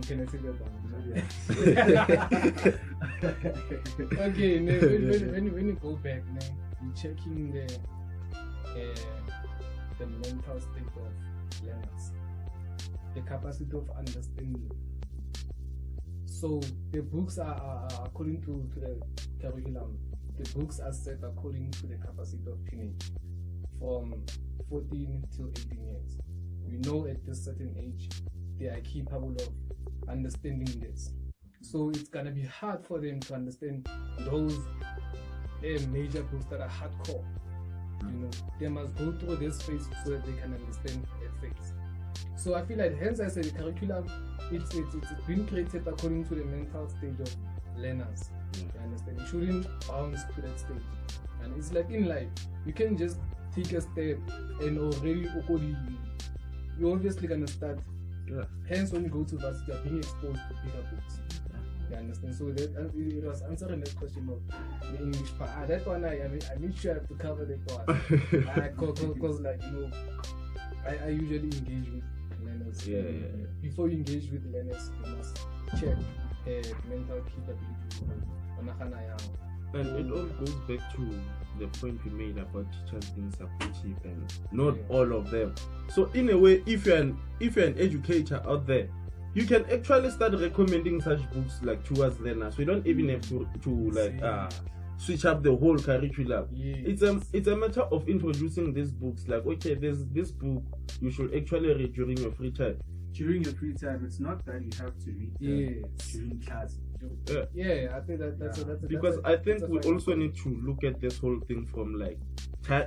can I take that down? Okay, when you go back, you're checking the capacity of understanding. So the books are according to the curriculum. The books are set according to the capacity of teenage, from 14 to 18 years. We know at this certain age they are capable of understanding this. So it's gonna be hard for them to understand those major books that are hardcore. You know, they must go through this phase so that they can understand that phase. So I feel like, hence I say the curriculum, it's been created according to the mental stage of learners. You understand? You shouldn't bounce to that stage. And it's like in life, you can just take a step and already you're obviously gonna start. Yeah. Hence, when you go to varsity, you're being exposed to bigger books. You understand? So that it was answering that question of the English part. That one, I made sure I have to cover that one. Because like, you know, I usually engage with learners. Yeah. Before you engage with learners, you must check mental capability. And it all goes back to the point we made about teachers being supportive, and not all of them. So in a way, if you're an educator out there, you can actually start recommending such books like towards learners. We don't even have to like switch up the whole curriculum. It's a matter of introducing these books. Like, okay, there's this book you should actually read during your free time. During your free time, it's not that you have to read during class. I think that's because I think we also need to look at this whole thing from like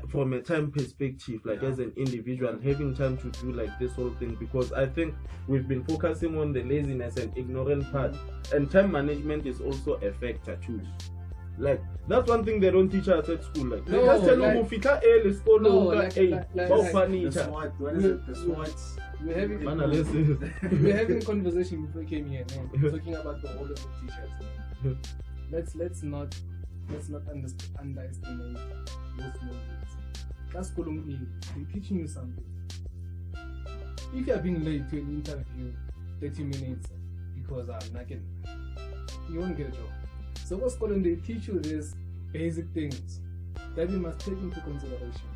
from a time perspective, like as an individual, having time to do like this whole thing, because I think we've been focusing on the laziness and ignorant part, and time management is also a factor too. Like, that's one thing they don't teach us at school. Like, they just tell you fika early school, the SWOT. We're having conversation before we came here, man. We're talking about the role of the teachers. Let's not underestimate those moments. That's they're teaching you something. If you are being late to an interview 30 minutes because I'm naked, you won't get a job. So what's called, they teach you these basic things that you must take into consideration.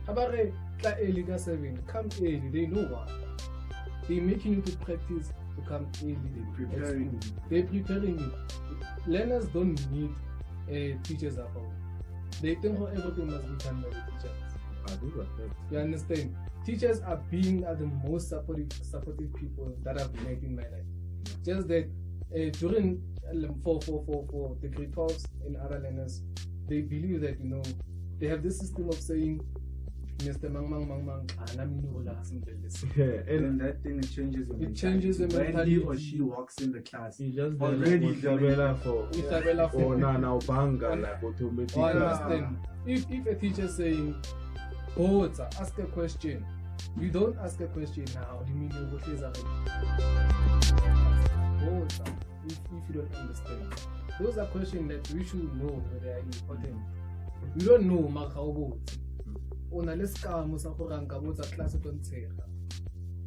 Habare early 7, come early, they know what. They're making you to practice to come early. They're preparing you. Learners don't need teachers at all. They think everything must be done by the teachers. You understand? Teachers are the most supportive people that I've met in my life. Just that during for the grade 12s and other learners, they believe that, you know, they have this system of saying Mr. Mang, and that thing changes the mentality. It changes the mentality. When he or she walks in the class, he just already understand. If a teacher saying, "Oh, ask a question," you don't ask a question now. You mean you if you don't understand? Those are questions that we should know whether they are important. We don't know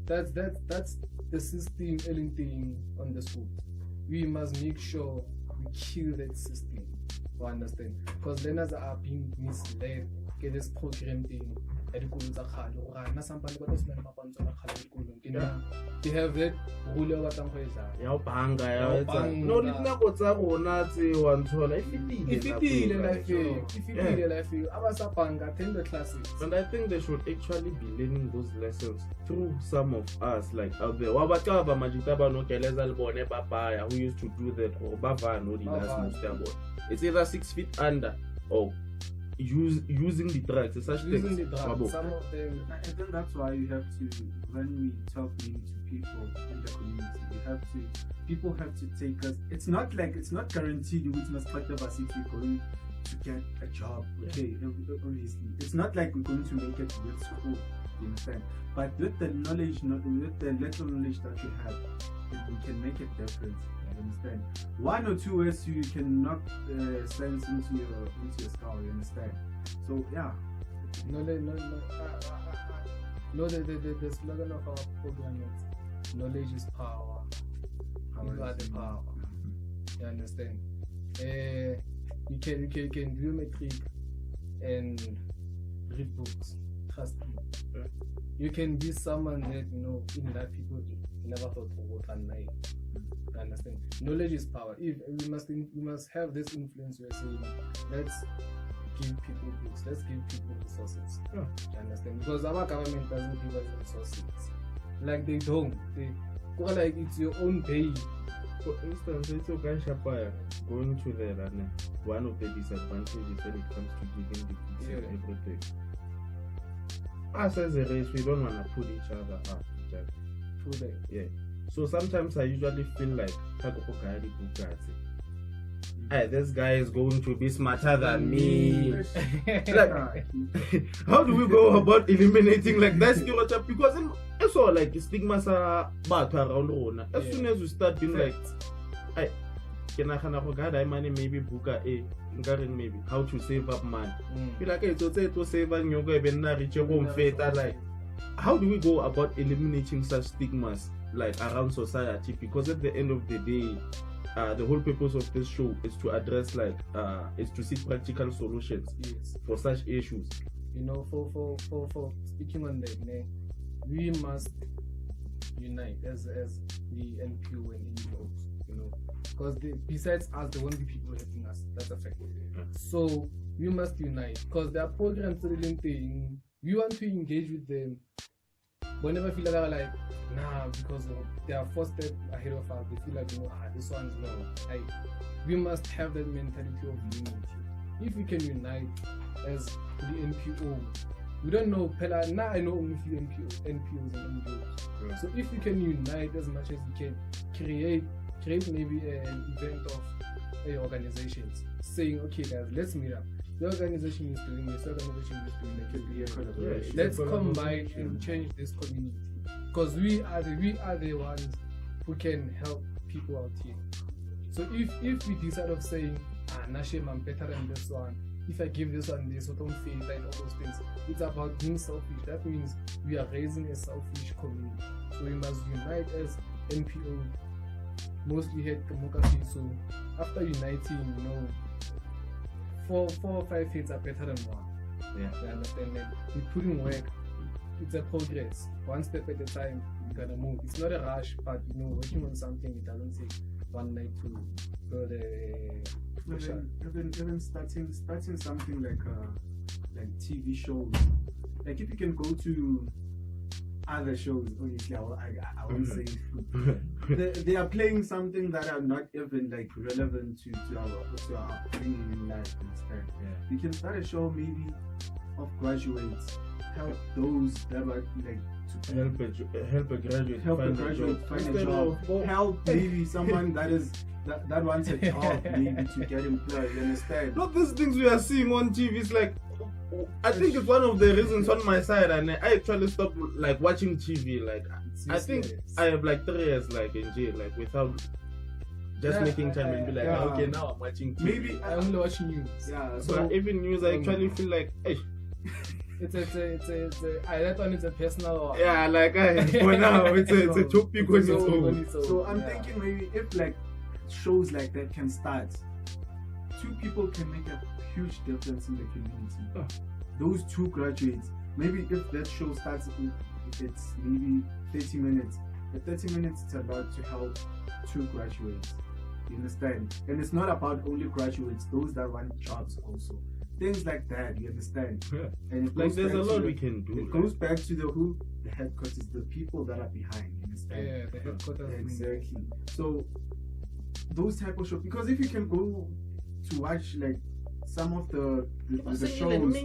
that's the system thing on the schools. We must make sure we kill that system. You understand? Because learners are being misled. Get this program thing. They have that rule of and I think they should actually be learning those lessons through some of us, like out there. Who used to do that, it's either 6 feet under or using the drugs. It's such things. Some of them. I think that's why you have to, when we talk to people in the community, people have to take us. It's not guaranteed you must fight us if you're going to get a job. Okay, obviously, it's not like we're going to make it with school. You understand? But with the knowledge, with the little knowledge that you have, we can make a difference. You understand? 1 or 2 ways you can knock sense into your skull. You understand? So yeah. The slogan of our program is knowledge is power. You are the power. You understand? You can do a metric and read books. Trust me. You can be someone that in life people never thought of night. Understand? Knowledge is power. If we must have this influence. We're saying, let's give people books, let's give people resources. You understand? Because our government doesn't give us resources. Like they don't. They go like it's your own baby. For instance, it's okay, Shapaya, going to there, and one of the disadvantages when it comes to giving the kids and everything. Us as a race, we don't want to put each other up. True. Yeah. So sometimes I usually feel like, hey, this guy is going to be smarter than me. Like, how do we go about eliminating like that stereotype? Because it's all like stigmas are bad around Rona. As soon as we start being like, hey, can I money maybe buka maybe how to save up money? Be like, hey, so say to save and you're going to reach your home fate. Like, how do we go about eliminating such stigmas like around society? Because at the end of the day, the whole purpose of this show is to address is to seek practical solutions for such issues. For speaking on that, we must unite as the NPO and NGOs, because besides us, there won't be people helping us. That's a fact. So we must unite, because there are programs that we want to engage with them. Whenever I feel like nah, because they are 4 steps ahead of us, they feel like this one's no. We must have that mentality of unity. If we can unite as the NPO, we don't know. Now I know only few NPOs and NGOs. So if we can unite as much as we can, create maybe an event of organizations saying, okay guys, let's meet up. The organization is doing this, the organization is doing that. Let's combine and change this community, because we are the ones who can help people out here. So if we decide of saying, Nashem, I'm better than this one, if I give this one this, don't feel and all those things, it's about being selfish. That means we are raising a selfish community. So we must unite as NPO, mostly head democracy. So after uniting, 4 or 5 heads are better than one. You understand that? We put in work. It's a progress. One step at a time, you're gonna move. It's not a rush, but working on something, it doesn't take one night to build even starting something like TV shows. Like if you can go to other shows, obviously I won't say they are playing something that are not even like relevant to our upbringing in life instead. You can start a show maybe of graduates, help those that are like to help a graduate find a job, help maybe someone that wants a job maybe to get employed. You understand? Not these things we are seeing on TV. It's like, I think it's one of the reasons on my side, and I actually stopped like watching TV. Like I think I have like 3 years like in jail, like without just making time and be like, okay, now I'm watching TV. Maybe I'm only watching news. So even news, I actually feel like, hey. It's that one is a personal one. Yeah, like for now it's a topic on its own. So I'm thinking maybe if like shows like that can start, 2 people can make a huge difference in the community. Those 2 graduates, maybe if that show starts, it's maybe 30 minutes. The 30 minutes it's about to help 2 graduates. You understand? And it's not about only graduates, those that want jobs also. Things like that, you understand? And it like there's a lot we can do. It goes back to the headquarters, the people that are behind, you understand? The headquarters. Exactly. So those type of shows, because if you can go to watch like some of the shows,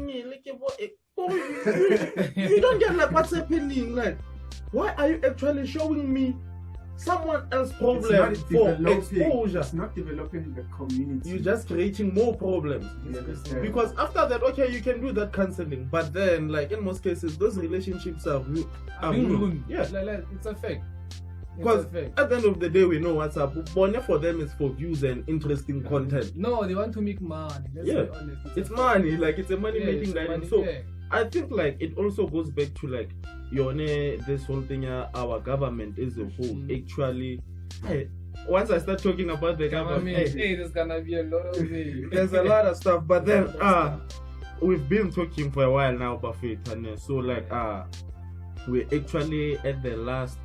you don't get like what's happening. Like, why are you actually showing me someone else's problem for exposure? It's not developing the community. You're just creating more problems. Because after that, okay, you can do that counseling, but then, like in most cases, those relationships are ruined. Yeah, it's a fact. Because at the end of the day, we know what's up. Bonnie for them is for views and interesting content. No, they want to make money. Let's be honest. It's money. Like it's a money-making item. So I think like it also goes back to like this whole thing. Our government as a whole actually. Once I start talking about the government, there's gonna be a lot of there's a lot of stuff. But then we've been talking for a while now, Buffet, and so like we're actually at the last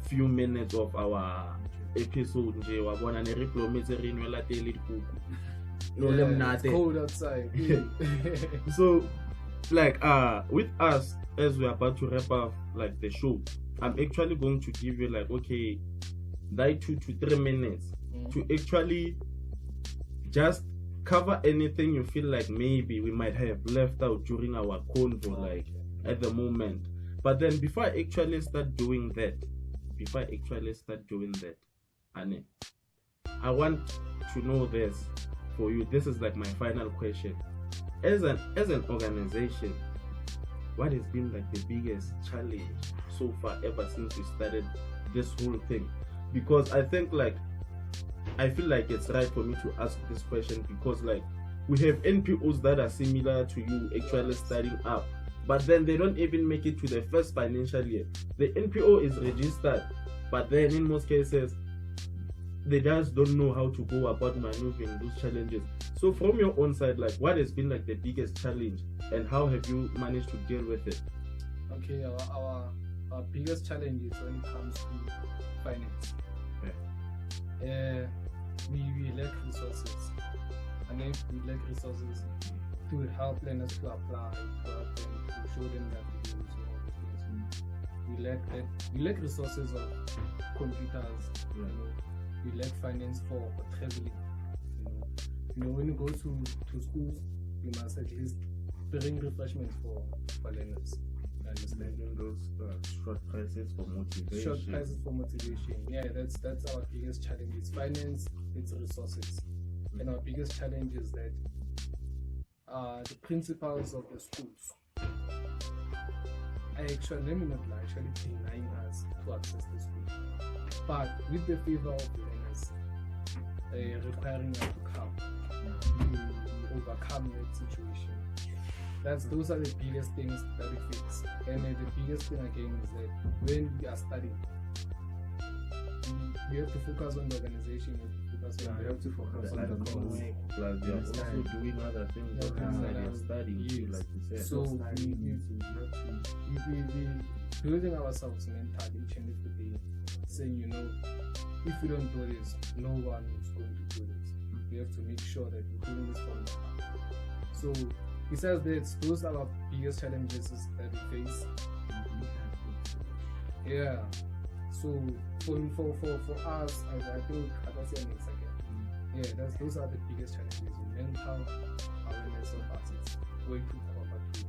few minutes of our episode. It's cold outside. So like with us, as we're about to wrap up like the show, I'm actually going to give you like, okay, like 2 to 3 minutes to actually just cover anything you feel like maybe we might have left out during our convo, like at the moment. But then before I actually start doing that, Annie, I want to know this for you. This is like my final question. As an organization, what has been like the biggest challenge so far ever since we started this whole thing? Because I feel like it's right for me to ask this question, because like we have NPOs that are similar to you actually starting up, but then they don't even make it to the first financial year. The NPO is registered, but then in most cases they just don't know how to go about maneuvering those challenges. So from your own side, like what has been like the biggest challenge and how have you managed to deal with it? Okay, our biggest challenge is when it comes to finance. We lack resources, and if we lack resources to help learners to apply, to help them, to show them that we do so all these things. We lack resources of computers, you know. We lack finance for traveling. You know, when you go to school, you must at least bring refreshments for learners. Understanding those short prices for motivation. Yeah, that's our biggest challenge. It's finance, it's resources. And our biggest challenge is that the principals of the schools actually denying us to access the school. But with the favor of the learners, requiring us to come, to overcome that situation. Those are the biggest things that we fix. And the biggest thing again is that when we are studying, we have to focus on the organization. We have to focus on the course. Plus, we are also doing other things outside of studying, like you said. So we building ourselves mentally each and every day, saying, you know, if we don't do this, no one is going to do this. We have to make sure that we're doing this from the heart. So besides that, those are our biggest challenges that we face. Yeah. So for us, I think I don't say next again. Yeah, those are the biggest challenges. Mental awareness of artists. Going to combat to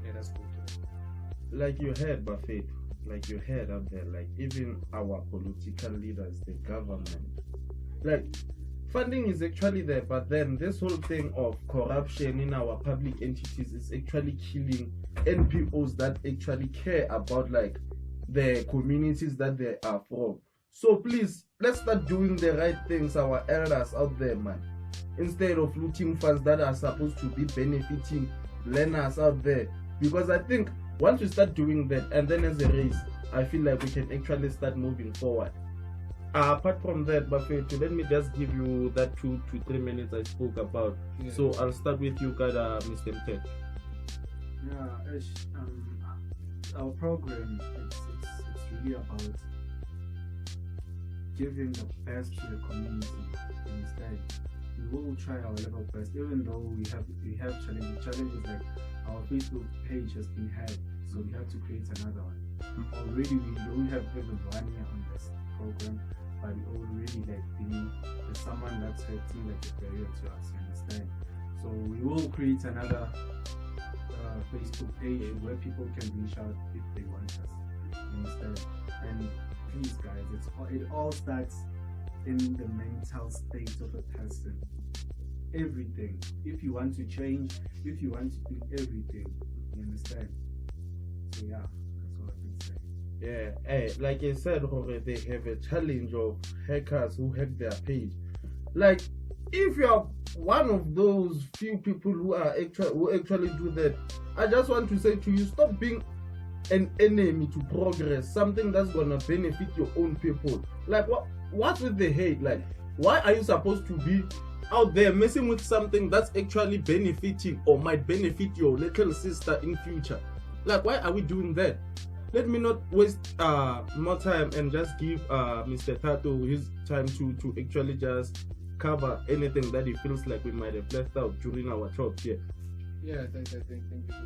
let us go to. Like you heard, Buffett. Like you heard up there. Like even our political leaders, the government. Like funding is actually there, but then this whole thing of corruption in our public entities is actually killing NPOs that actually care about like the communities that they are from. So please, let's start doing the right things, our elders out there, man. Instead of looting funds that are supposed to be benefiting learners out there. Because I think once we start doing that, and then as a race, I feel like we can actually start moving forward. Apart from that, Buffett, let me just give you that 2 to 3 minutes I spoke about. Yeah. So I'll start with you, Mr. Ted. Yeah, our program, it's really about giving the best to the community. Instead, we will try our level best, even though we have challenges. Challenges like our Facebook page has been hacked, so we have to create another one. Already we don't have even 1 year on this program, but we already like there's someone that's hurting like a barrier to us, understand? So we will create another Facebook page where people can reach out if they want us, understand? And please guys, it all starts in the mental state of a person. Everything. If you want to change, if you want to do everything, you understand? So yeah, that's all I can say. Yeah, hey, like I said, they have a challenge of hackers who hack their page. Like, if you are one of those few people who actually do that, I just want to say to you, stop being an enemy to progress, something that's gonna benefit your own people. Like, what's with the hate? Like, why are you supposed to be out there messing with something that's actually benefiting or might benefit your little sister in future. Like, why are we doing that? Let me not waste more time and just give Mr. Tato his time to actually just cover anything that he feels like we might have left out during our talk here. Yeah, thank you so much.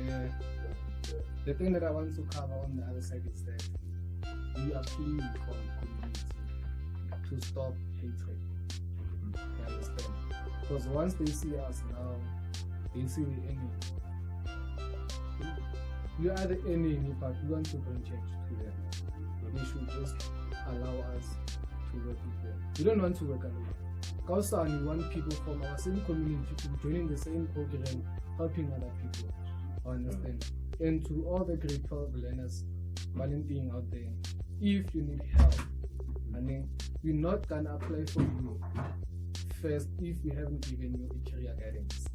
Yeah, the thing that I want to cover on the other side is that we are pleading for the community to stop hatred. You understand? Because once they see us now, they see the enemy. We are the enemy, but we want to bring change to them. They should just allow us to work with them. We don't want to work alone. Also, we want people from our same community to be joining the same program, helping other people. I understand. And to all the grade 12 learners volunteering out there, if you need help, and then we're not gonna apply for you first if we haven't given you a career guidance.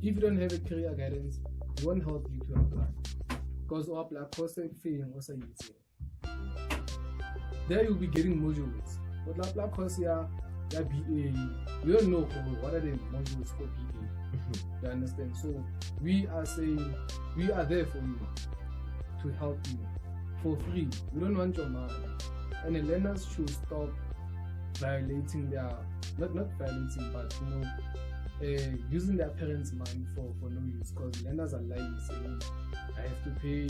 If you don't have a career guidance, we won't help you to apply. Because our black course feeling also easy. There you'll be getting modules. But la course ya BA, you don't know what are the modules for BA. You understand? So we are saying we are there for you to help you for free. We don't want your money. And the learners should stop violating their not violating, but using their parents' money for no use. Because learners are lying, saying I have to pay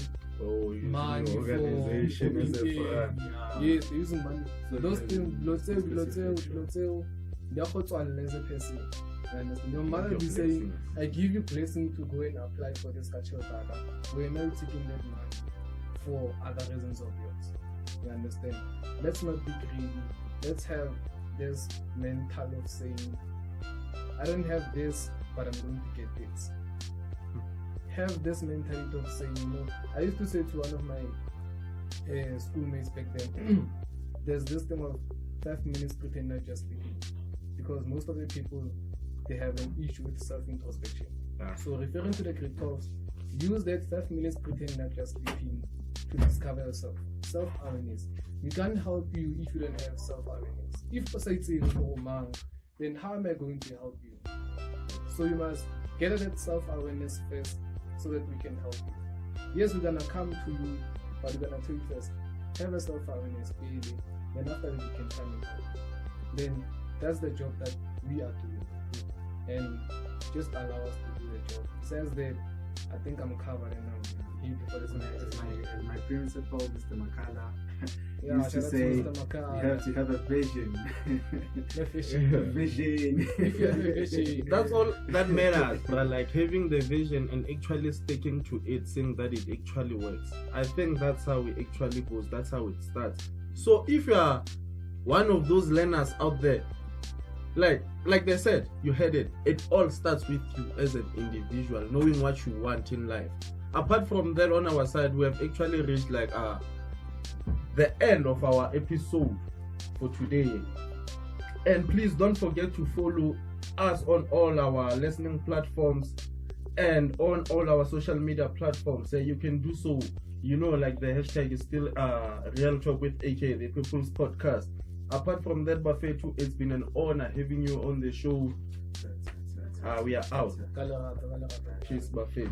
money organization for as a BA. Yes, they're using money. So those things, they're hot on as a person. You understand? Your mother will be saying, I give you blessing to go and apply for this cultural data. We're now taking that money for other reasons of yours. You understand? Let's not be greedy. Let's have this mental of saying, I don't have this, but I'm going to get this. Have this mentality of saying, I used to say to one of my schoolmates back then, there's this thing of 5 minutes pretend not just speaking. Because most of the people, they have an issue with self-introspection. So referring to the grade 12s, use that 5 minutes pretend not just speaking to discover yourself. Self-awareness. We can't help you if you don't have self-awareness. If society is wrong, then how am I going to help you? So you must get that self-awareness first so that we can help you. Yes, we're gonna come to you, but we're gonna tell you first, have a self-awareness daily, then after that we can come and help you. Then that's the job that we are doing. And just allow us to do the job. Besides that, I think I'm covered and I'm here before this As my principal, Mr. Makala, used to say, Mr. Makala, you have to have a vision. A vision. If you have a vision. That's all that matters, but like having the vision and actually sticking to it, saying that it actually works. I think that's how it actually goes. That's how it starts. So if you are one of those learners out there, like they said, you heard it. It all starts with you as an individual, knowing what you want in life. Apart from that, on our side, we have actually reached the end of our episode for today. And please don't forget to follow us on all our listening platforms and on all our social media platforms. You can do so. Like the hashtag is still Real Talk with AKAY, the People's Podcast. Apart from that, Buffet, it's been an honor having you on the show. We are out. Cheers, Buffet.